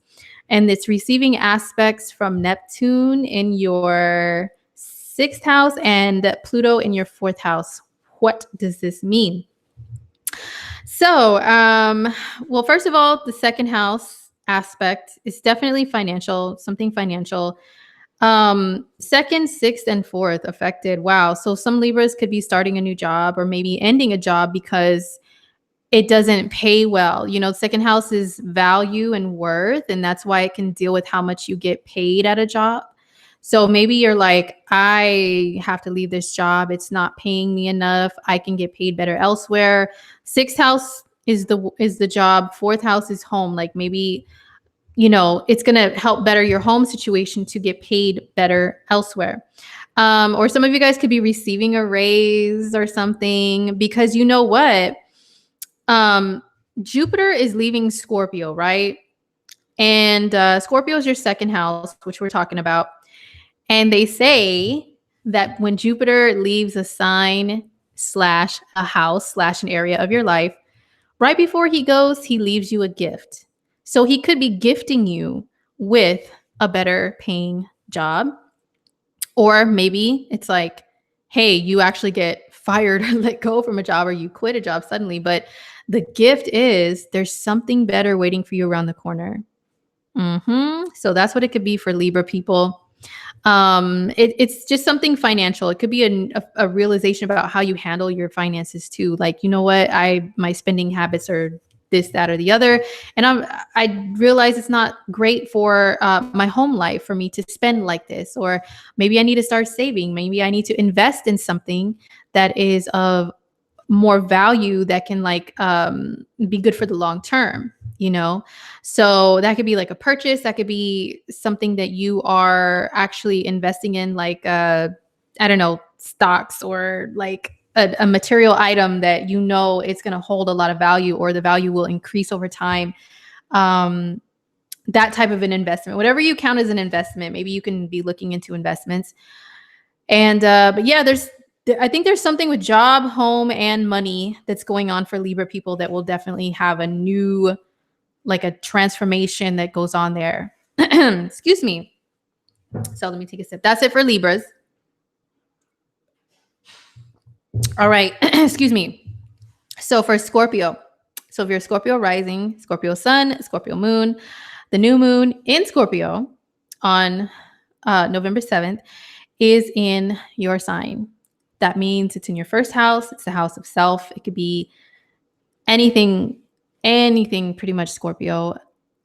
And it's receiving aspects from Neptune in your sixth house and Pluto in your fourth house. What does this mean? So, well, first of all, the second house aspect is definitely financial, something financial. Second, sixth, and fourth affected. Wow. So some Libras could be starting a new job or maybe ending a job because it doesn't pay well. Second house is value and worth, and that's why it can deal with how much you get paid at a job. So maybe you're like, I have to leave this job. It's not paying me enough. I can get paid better elsewhere. Sixth house is the job. Fourth house is home. Like maybe it's going to help better your home situation to get paid better elsewhere. Or some of you guys could be receiving a raise or something, because you know what? Jupiter is leaving Scorpio, right? And Scorpio is your second house, which we're talking about. And they say that when Jupiter leaves a sign / a house / an area of your life, right before he goes, he leaves you a gift. So he could be gifting you with a better paying job. Or maybe it's like, hey, you actually get fired or let go from a job, or you quit a job suddenly. But the gift is there's something better waiting for you around the corner. So that's what it could be for Libra people. It's just something financial. It could be a realization about how you handle your finances too. Like, you know what? My spending habits are this, that, or the other. And I realize it's not great for my home life for me to spend like this. Or maybe I need to start saving. Maybe I need to invest in something that is of more value that can be good for the long term, So that could be like a purchase. That could be something that you are actually investing in, like, I don't know, stocks, or like a material item that it's going to hold a lot of value, or the value will increase over time. That type of an investment, whatever you count as an investment, maybe you can be looking into investments. And, but yeah, I think there's something with job, home, and money that's going on for Libra people that will definitely have a new, like a transformation that goes on there. Excuse me. So let me take a sip. That's it for Libras. All right. Excuse me. So for Scorpio. So if you're Scorpio rising, Scorpio sun, Scorpio moon, the new moon in Scorpio on November 7th is in your sign. That means it's in your first house. It's the house of self. It could be anything pretty much Scorpio.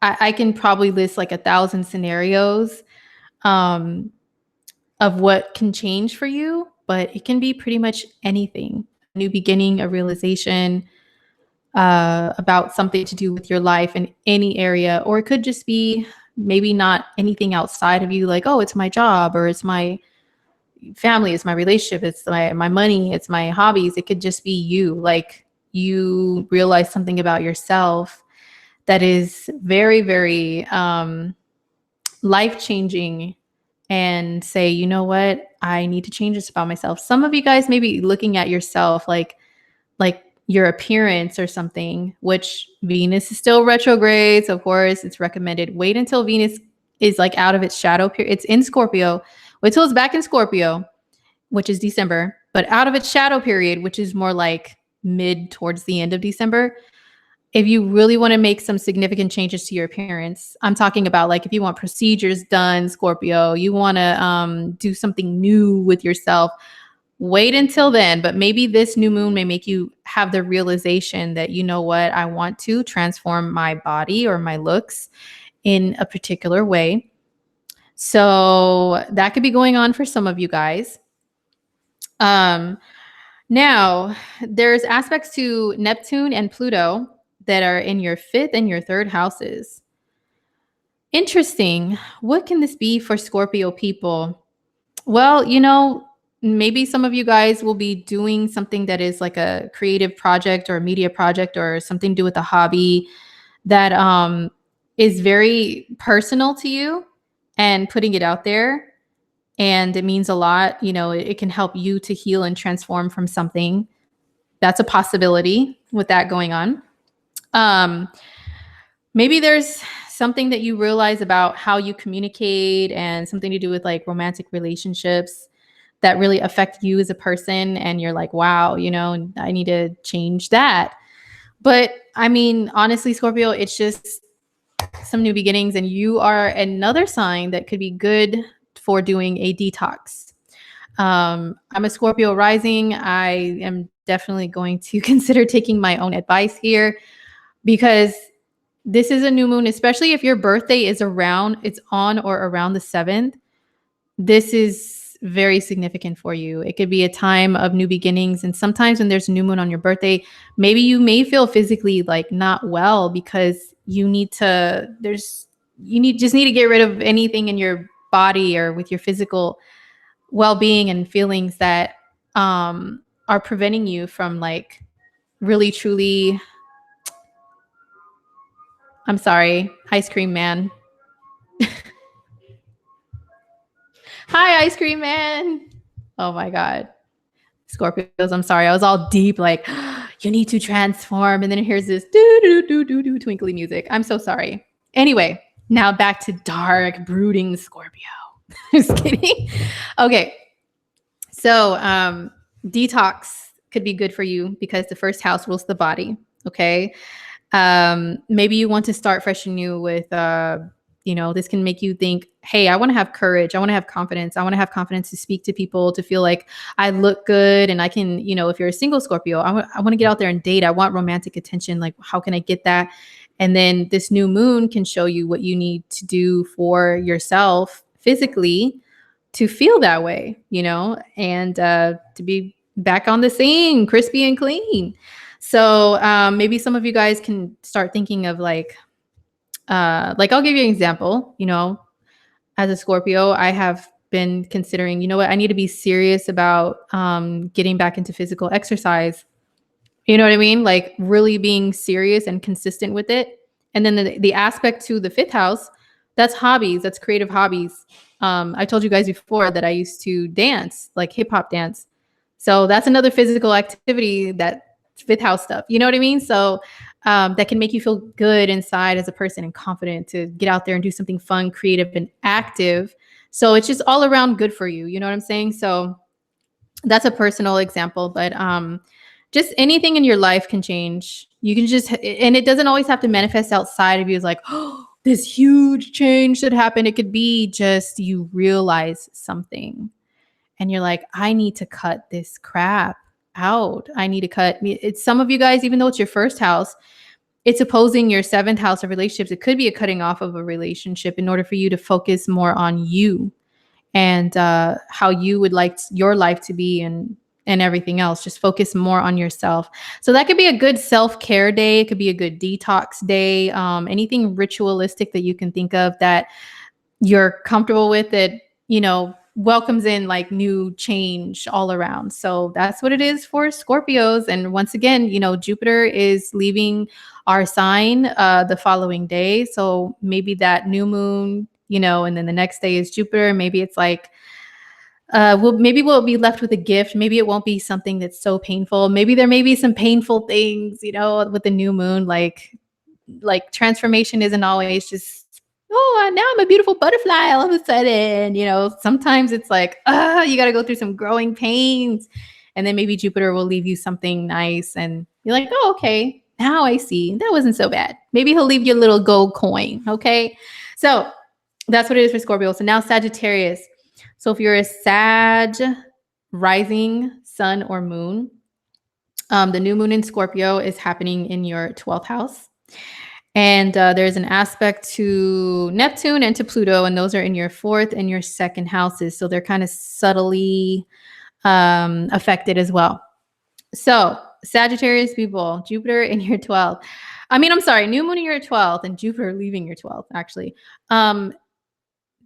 I can probably list like 1,000 scenarios of what can change for you, but it can be pretty much anything. A new beginning, a realization about something to do with your life in any area. Or it could just be maybe not anything outside of you, like, oh, it's my job, or it's my family, it's my relationship, it's my money, it's my hobbies. It could just be you, like you realize something about yourself that is very, very life-changing, and say, you know what, I need to change this about myself. Some of you guys may be looking at yourself like your appearance or something, which Venus is still retrograde. So of course it's recommended wait until Venus is like out of its shadow period. It's in Scorpio. Wait till it's back in Scorpio, which is December, but out of its shadow period, which is more like mid towards the end of December. if you really want to make some significant changes to your appearance, I'm talking about like if you want procedures done, Scorpio, you want to do something new with yourself, wait until then. But maybe this new moon may make you have the realization that, you know what, I want to transform my body or my looks in a particular way. So that could be going on for some of you guys. Now, there's aspects to Neptune and Pluto that are in your fifth and your third houses. Interesting. What can this be for Scorpio people? Well, maybe some of you guys will be doing something that is like a creative project or a media project or something to do with a hobby that is very personal to you and putting it out there. And it means a lot. It can help you to heal and transform from something. That's a possibility with that going on. Maybe there's something that you realize about how you communicate and something to do with like romantic relationships that really affect you as a person. And you're like, wow, I need to change that. But I mean, honestly, Scorpio, it's just some new beginnings, and you are another sign that could be good for doing a detox. I'm a Scorpio rising. I am definitely going to consider taking my own advice here, because this is a new moon, especially if your birthday is it's on or around the 7th. This is very significant for you. It could be a time of new beginnings. And sometimes when there's a new moon on your birthday, maybe you may feel physically like not well because you just need to get rid of anything in your body or with your physical well-being and feelings that are preventing you from like really truly, I'm sorry, ice cream man. Hi, ice cream man. Oh my God. Scorpios, I'm sorry. I was all deep, like, you need to transform. And then here's this do twinkly music. I'm so sorry. Anyway, now back to dark, brooding Scorpio. Just kidding. Okay. So detox could be good for you because the first house rules the body. Okay. Maybe you want to start fresh and new with this can make you think, hey, I want to have courage. I want to have confidence. I want to have confidence to speak to people, to feel like I look good. And I can, if you're a single Scorpio, I want to get out there and date. I want romantic attention. Like, how can I get that? And then this new moon can show you what you need to do for yourself physically to feel that way, and to be back on the scene, crispy and clean. So maybe some of you guys can start thinking of like I'll give you an example. As a Scorpio, I have been considering, I need to be serious about getting back into physical exercise. You know what I mean? Like really being serious and consistent with it. And then the aspect to the fifth house, that's hobbies, that's creative hobbies. I told you guys before that I used to dance, like hip hop dance. So that's another physical activity, that fifth house stuff. You know what I mean? So that can make you feel good inside as a person and confident to get out there and do something fun, creative, and active. So it's just all around good for you. You know what I'm saying? So that's a personal example, but just anything in your life can change. You can and it doesn't always have to manifest outside of you as like, oh, this huge change that happened. It could be just you realize something and you're like, I need to cut this crap out. I need to cut it's some of you guys, even though it's your first house, it's opposing your 7th house of relationships. It could be a cutting off of a relationship in order for you to focus more on you and how you would like your life to be and everything else. Just focus more on yourself. So that could be a good self-care day. It could be a good detox day. Anything ritualistic that you can think of that you're comfortable with, that, welcomes in like new change all around. So that's what it is for Scorpios. And once again, Jupiter is leaving our sign the following day. So maybe that new moon, and then the next day is Jupiter. Maybe it's like, maybe we'll be left with a gift. Maybe it won't be something that's so painful. Maybe there may be some painful things, with the new moon, like transformation isn't always just, oh, now I'm a beautiful butterfly all of a sudden. Sometimes it's like, you got to go through some growing pains. And then maybe Jupiter will leave you something nice and you're like, oh, okay. now I see. That wasn't so bad. Maybe he'll leave you a little gold coin. Okay. So that's what it is for Scorpio. So now Sagittarius. So if you're a Sag rising, sun, or moon, the new moon in Scorpio is happening in your 12th house. And there's an aspect to Neptune and to Pluto, and those are in your 4th and your 2nd houses. So they're kind of subtly affected as well. So Sagittarius people, Jupiter in your 12th. I'm sorry, new moon in your 12th and Jupiter leaving your 12th, actually.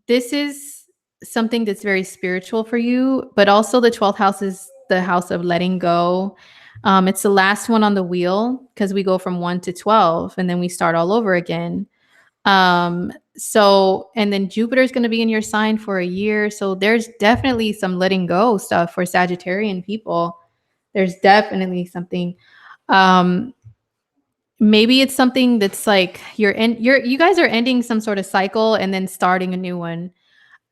This is something that's very spiritual for you, but also the 12th house is the house of letting go. It's the last one on the wheel because we go from 1 to 12 and then we start all over again. And then Jupiter is going to be in your sign for a year. So there's definitely some letting go stuff for Sagittarian people. There's definitely something. Maybe it's something that's like you guys are ending some sort of cycle and then starting a new one.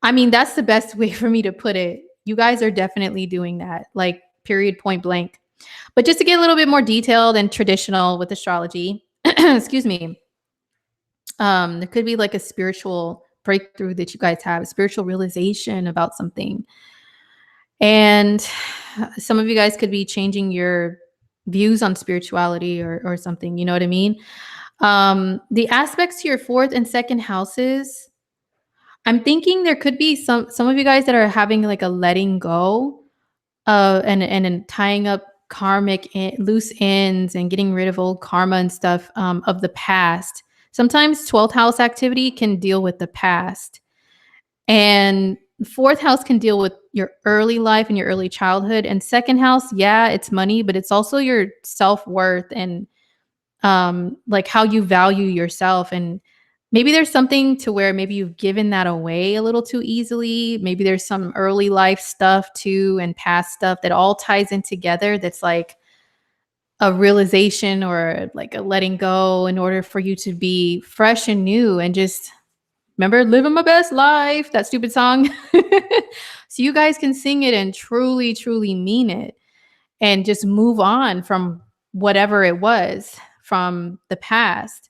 That's the best way for me to put it. You guys are definitely doing that, like period, point blank. But just to get a little bit more detailed and traditional with astrology, excuse me, there could be like a spiritual breakthrough that you guys have, a spiritual realization about something. And some of you guys could be changing your views on spirituality or something, you know what I mean? The aspects to your 4th and 2nd houses, I'm thinking there could be some of you guys that are having like a letting go and tying up karmic loose ends and getting rid of old karma and stuff of the past. Sometimes 12th house activity can deal with the past. And 4th house can deal with your early life and your early childhood. And 2nd house, yeah, it's money, but it's also your self-worth and like how you value yourself. And maybe there's something to where maybe you've given that away a little too easily. Maybe there's some early life stuff too and past stuff that all ties in together that's like a realization or like a letting go in order for you to be fresh and new and just remember living my best life, that stupid song. So you guys can sing it and truly, truly mean it and just move on from whatever it was from the past.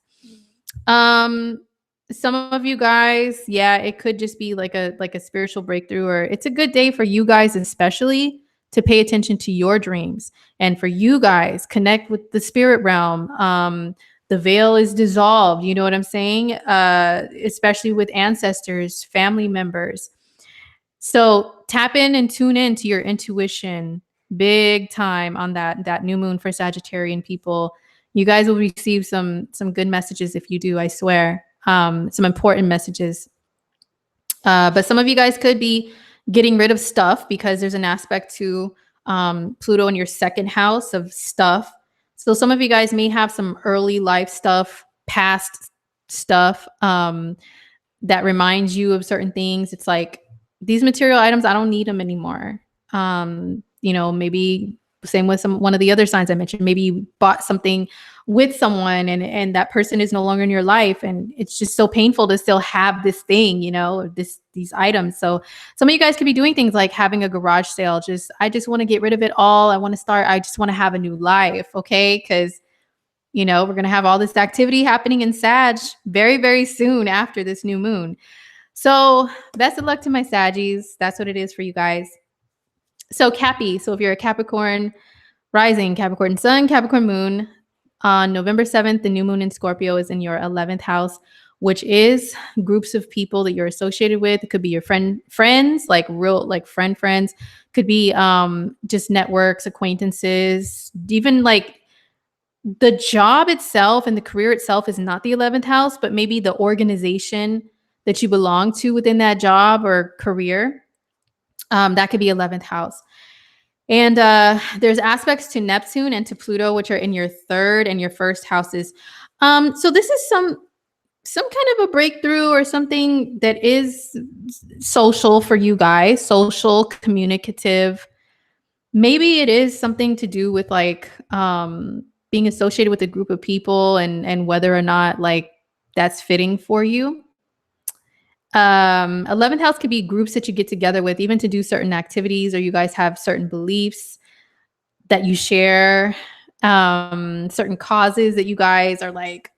Some of you guys, yeah, it could just be like a spiritual breakthrough, or it's a good day for you guys, especially to pay attention to your dreams and for you guys connect with the spirit realm. The veil is dissolved. You know what I'm saying? Especially with ancestors, family members. So tap in and tune in to your intuition big time on that new moon for Sagittarian people. You guys will receive some good messages if you do, I swear. Some important messages. But some of you guys could be getting rid of stuff because there's an aspect to Pluto in your 2nd house of stuff. So some of you guys may have some early life stuff, past stuff that reminds you of certain things. It's like these material items, I don't need them anymore. Maybe same with one of the other signs I mentioned. Maybe you bought something with someone and that person is no longer in your life. And it's just so painful to still have this thing, these items. So some of you guys could be doing things like having a garage sale. I just want to get rid of it all. I just want to have a new life. Okay. Because, we're going to have all this activity happening in Sag very, very soon after this new moon. So best of luck to my Saggies. That's what it is for you guys. So Cappy. So if you're a Capricorn rising, Capricorn sun, Capricorn moon, on November 7th, the new moon in Scorpio is in your 11th house, which is groups of people that you're associated with. It could be your friends, like real, like friends. Could be just networks, acquaintances, even like the job itself and the career itself is not the 11th house, but maybe the organization that you belong to within that job or career. That could be 11th house. And there's aspects to Neptune and to Pluto, which are in your 3rd and your 1st houses. So this is some kind of a breakthrough or something that is social for you guys, social, communicative. Maybe it is something to do with like being associated with a group of people and whether or not like that's fitting for you. 11th house could be groups that you get together with, even to do certain activities, or you guys have certain beliefs that you share. certain causes that you guys are like,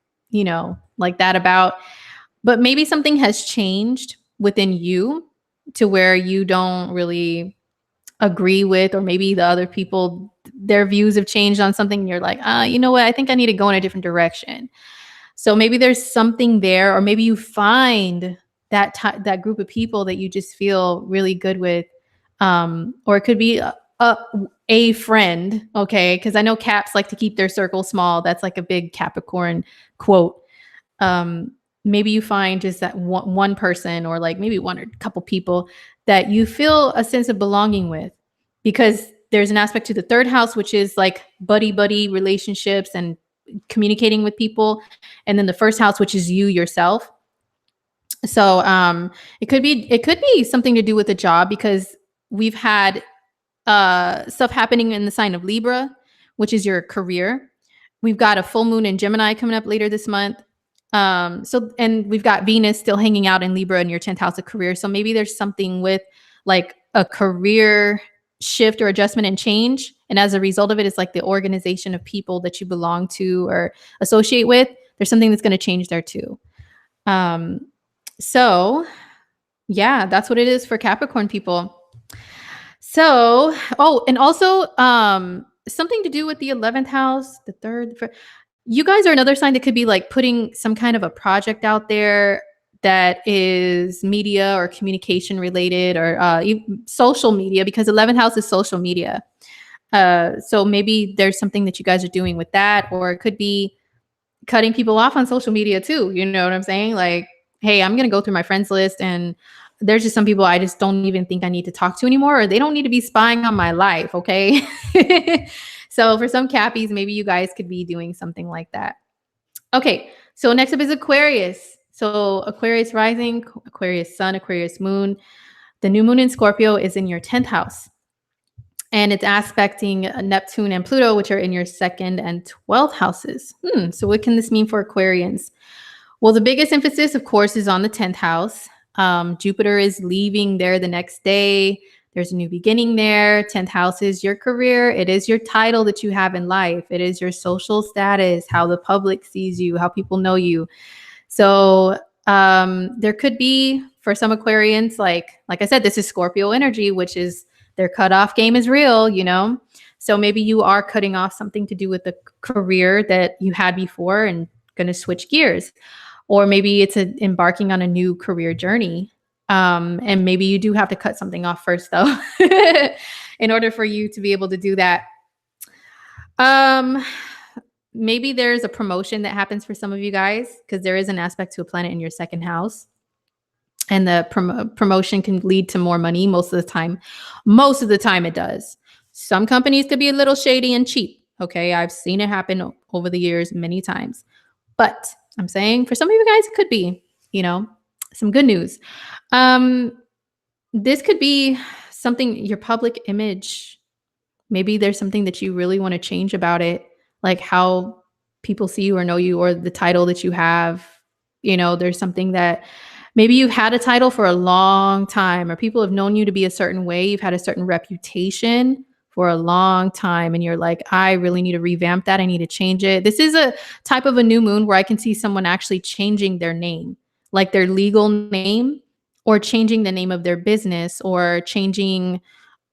like that about. But maybe something has changed within you to where you don't really agree with, or maybe the other people, their views have changed on something. And you're like, you know what? I think I need to go in a different direction. So maybe there's something there, or maybe you find that group of people that you just feel really good with, or it could be a friend, okay? Because I know Caps like to keep their circle small. That's like a big Capricorn quote. Um, Maybe you find just that one person, or like maybe one or a couple people that you feel a sense of belonging with, because there's an aspect to the third house, which is like buddy relationships and communicating with people, and then the first house, which is you yourself. So it could be something to do with a job, because we've had stuff happening in the sign of Libra, which is your career. We've got a full moon in Gemini coming up later this month. And we've got Venus still hanging out in Libra in your 10th house of career. So maybe there's something with like a career shift or adjustment and change. And as a result of it, it's like the organization of people that you belong to or associate with. There's something that's going to change there too. Um, so yeah, that's what it is for Capricorn people. So, and also something to do with the 11th house, the third. You guys are another sign that could be like putting some kind of a project out there that is media or communication related, or social media, because 11th house is social media. So maybe there's something that you guys are doing with that, or it could be cutting people off on social media too. You know what I'm saying? Like, hey, I'm going to go through my friends list, and there's just some people I just don't even think I need to talk to anymore, or they don't need to be spying on my life. Okay. So for some Cappies, maybe you guys could be doing something like that. Okay. So next up is Aquarius. So Aquarius rising, Aquarius sun, Aquarius moon. The new moon in Scorpio is in your 10th house, and it's aspecting Neptune and Pluto, which are in your 2nd and 12th houses. So what can this mean for Aquarians? Well, the biggest emphasis, of course, is on the 10th house. Jupiter is leaving there the next day. There's a new beginning there. 10th house is your career. It is your title that you have in life. It is your social status, how the public sees you, how people know you. So there could be, for some Aquarians, like I said, this is Scorpio energy, which is their cutoff game is real, So maybe you are cutting off something to do with the career that you had before and going to switch gears. Or maybe it's embarking on a new career journey. And maybe you do have to cut something off first, though, in order for you to be able to do that. Maybe there's a promotion that happens for some of you guys, because there is an aspect to a planet in your 2nd house. And the promotion can lead to more money most of the time. Most of the time it does. Some companies could be a little shady and cheap. Okay, I've seen it happen over the years many times. But I'm saying for some of you guys, it could be, some good news. This could be something, your public image. Maybe there's something that you really want to change about it, like how people see you or know you, or the title that you have. There's something that maybe you've had a title for a long time, or people have known you to be a certain way. You've had a certain reputation for a long time, and you're like, I really need to revamp that. I need to change it. This is a type of a new moon where I can see someone actually changing their name, like their legal name, or changing the name of their business, or changing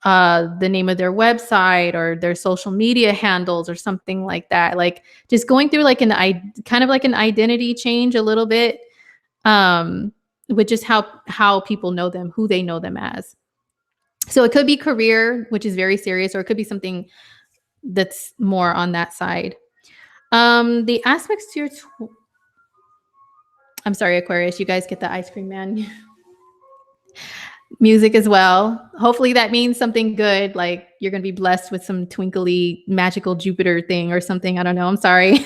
the name of their website or their social media handles or something like that. Like just going through like kind of like an identity change a little bit, with just how people know them, who they know them as. So it could be career, which is very serious, or it could be something that's more on that side. The aspects to your I'm sorry, Aquarius, you guys get the ice cream man music as well. Hopefully that means something good, like you're going to be blessed with some twinkly magical Jupiter thing or something. I don't know. I'm sorry.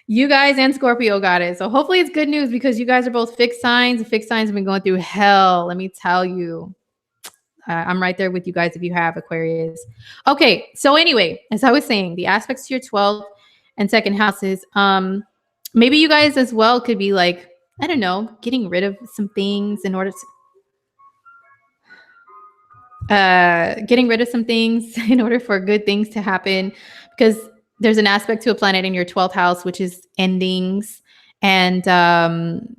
You guys and Scorpio got it. So hopefully it's good news, because you guys are both fixed signs. Fixed signs have been going through hell. Let me tell you. I'm right there with you guys if you have Aquarius. Okay. So anyway, as I was saying, the aspects to your 12th and 2nd houses, maybe you guys as well could be like, I don't know, getting rid of some things in order to... getting rid of some things in order for good things to happen, because there's an aspect to a planet in your 12th house, which is endings and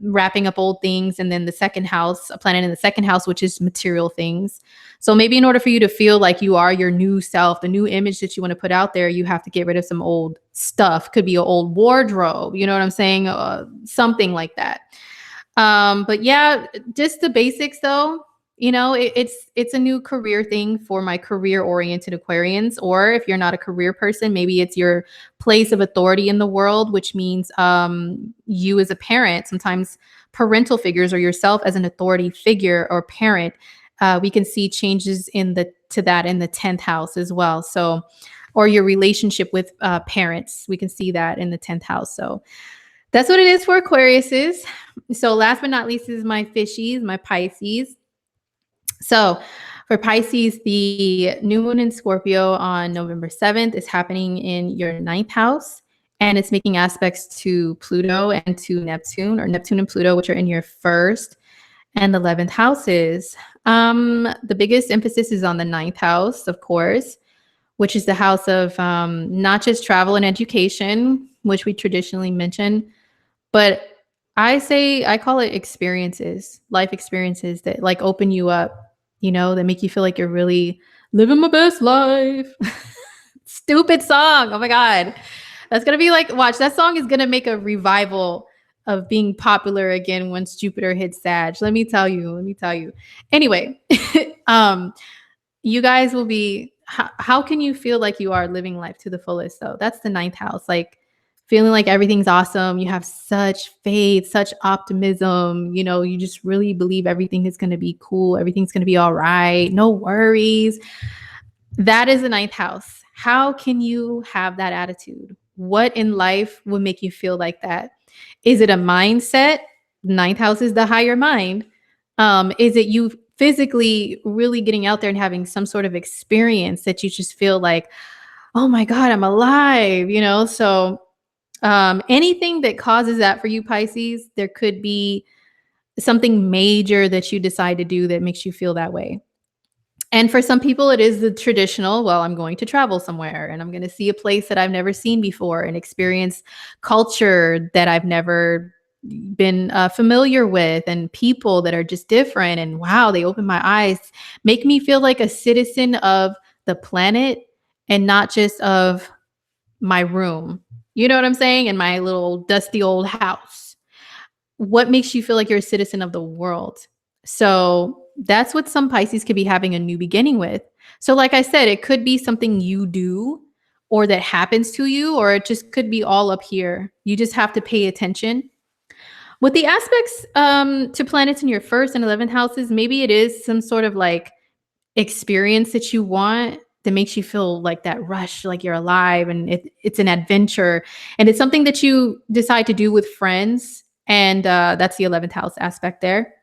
wrapping up old things. And then the second house, a planet in the second house, which is material things. So maybe in order for you to feel like you are your new self, the new image that you want to put out there, you have to get rid of some old stuff. Could be an old wardrobe. You know what I'm saying? Something like that. But yeah, just the basics though. It's a new career thing for my career oriented Aquarians. Or if you're not a career person, maybe it's your place of authority in the world, which means you as a parent, sometimes parental figures or yourself as an authority figure or parent. We can see changes to that in the 10th house as well. So, or your relationship with parents, we can see that in the 10th house. So that's what it is for Aquariuses. So last but not least is my fishies, my Pisces. So for Pisces, the new moon in Scorpio on November 7th is happening in your 9th house, and it's making aspects to Pluto and to Neptune, or Neptune and Pluto, which are in your 1st and 11th houses. The biggest emphasis is on the 9th house, of course, which is the house of not just travel and education, which we traditionally mention, but I call it experiences, life experiences that like open you up, that make you feel like you're really living my best life. Stupid song. Oh my God. That's going to be like, watch, that song is going to make a revival of being popular again once Jupiter hits Sag. Let me tell you. Anyway, you guys will be, how can you feel like you are living life to the fullest though? That's the 9th house. Like, feeling like everything's awesome. You have such faith, such optimism. You just really believe everything is going to be cool. Everything's going to be all right. No worries. That is the 9th house. How can you have that attitude? What in life would make you feel like that? Is it a mindset? 9th house is the higher mind. Is it you physically really getting out there and having some sort of experience that you just feel like, oh my God, I'm alive, So anything that causes that for you, Pisces, there could be something major that you decide to do that makes you feel that way. And for some people, it is the traditional, well, I'm going to travel somewhere and I'm going to see a place that I've never seen before and experience culture that I've never been familiar with, and people that are just different. And wow, they open my eyes, make me feel like a citizen of the planet and not just of my room. You know what I'm saying? In my little dusty old house. What makes you feel like you're a citizen of the world? So that's what some Pisces could be having a new beginning with. So like I said, it could be something you do or that happens to you, or it just could be all up here. You just have to pay attention. With the aspects to planets in your 1st and 11th houses, maybe it is some sort of like experience that you want that makes you feel like that rush, like you're alive, and it's an adventure, and it's something that you decide to do with friends. And that's the 11th house aspect there.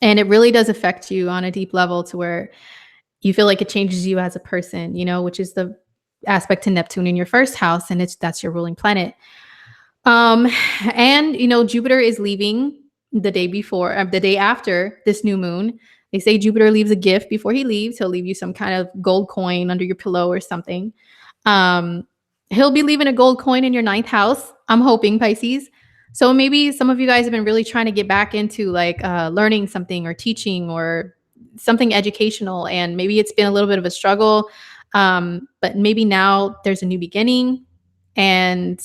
And it really does affect you on a deep level to where you feel like it changes you as a person, which is the aspect to Neptune in your 1st house. And that's your ruling planet. And Jupiter is leaving the day after this new moon. They say Jupiter leaves a gift before he leaves. He'll leave you some kind of gold coin under your pillow or something. He'll be leaving a gold coin in your 9th house, I'm hoping, Pisces. So maybe some of you guys have been really trying to get back into like learning something or teaching or something educational. And maybe it's been a little bit of a struggle. But maybe now there's a new beginning, and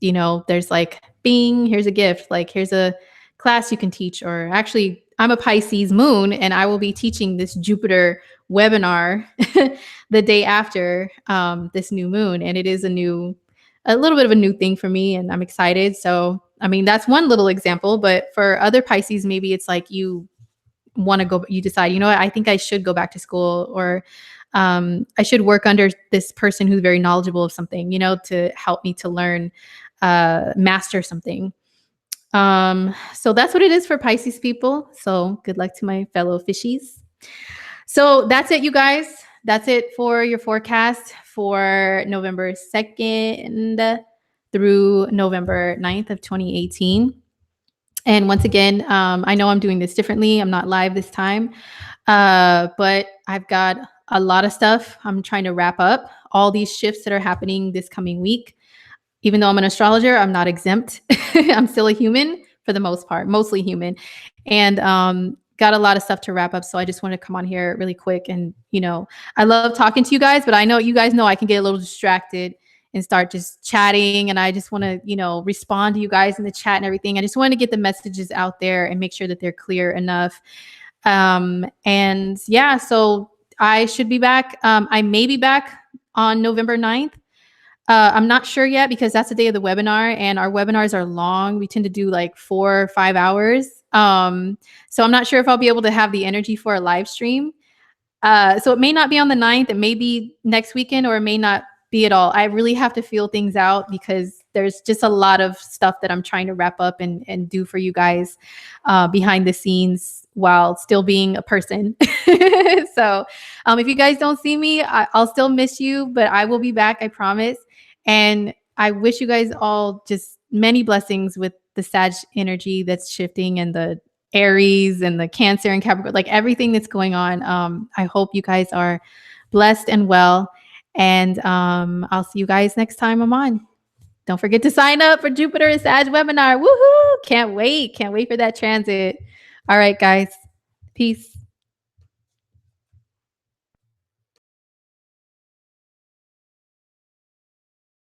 there's like, bing, here's a gift. Like, here's a class you can teach. Or actually, I'm a Pisces moon, and I will be teaching this Jupiter webinar the day after this new moon. And it is a little bit of a new thing for me, and I'm excited. So, I mean, that's one little example. But for other Pisces, maybe it's like you decide, what, I think I should go back to school, or I should work under this person who's very knowledgeable of something, to help me to learn, master something. So that's what it is for Pisces people. So good luck to my fellow fishies. So that's it, you guys. That's it for your forecast for November 2nd through November 9th of 2018. And once again, I know I'm doing this differently. I'm not live this time. But I've got a lot of stuff I'm trying to wrap up. All these shifts that are happening this coming week. Even though I'm an astrologer, I'm not exempt. I'm still a human for the most part, mostly human. And got a lot of stuff to wrap up. So I just want to come on here really quick. And, I love talking to you guys, but I know you guys know I can get a little distracted and start just chatting. And I just want to, respond to you guys in the chat and everything. I just want to get the messages out there and make sure that they're clear enough. And yeah, so I should be back. I may be back on November 9th. I'm not sure yet because that's the day of the webinar and our webinars are long. We tend to do like 4 or 5 hours. So I'm not sure if I'll be able to have the energy for a live stream. So it may not be on the 9th. It may be next weekend or it may not be at all. I really have to feel things out because there's just a lot of stuff that I'm trying to wrap up and do for you guys behind the scenes while still being a person. So if you guys don't see me, I'll still miss you, but I will be back, I promise. And I wish you guys all just many blessings with the Sag energy that's shifting and the Aries and the Cancer and Capricorn, like everything that's going on. I hope you guys are blessed and well. And I'll see you guys next time I'm on. Don't forget to sign up for Jupiter and Sag webinar. Woohoo! Can't wait. Can't wait for that transit. All right, guys. Peace.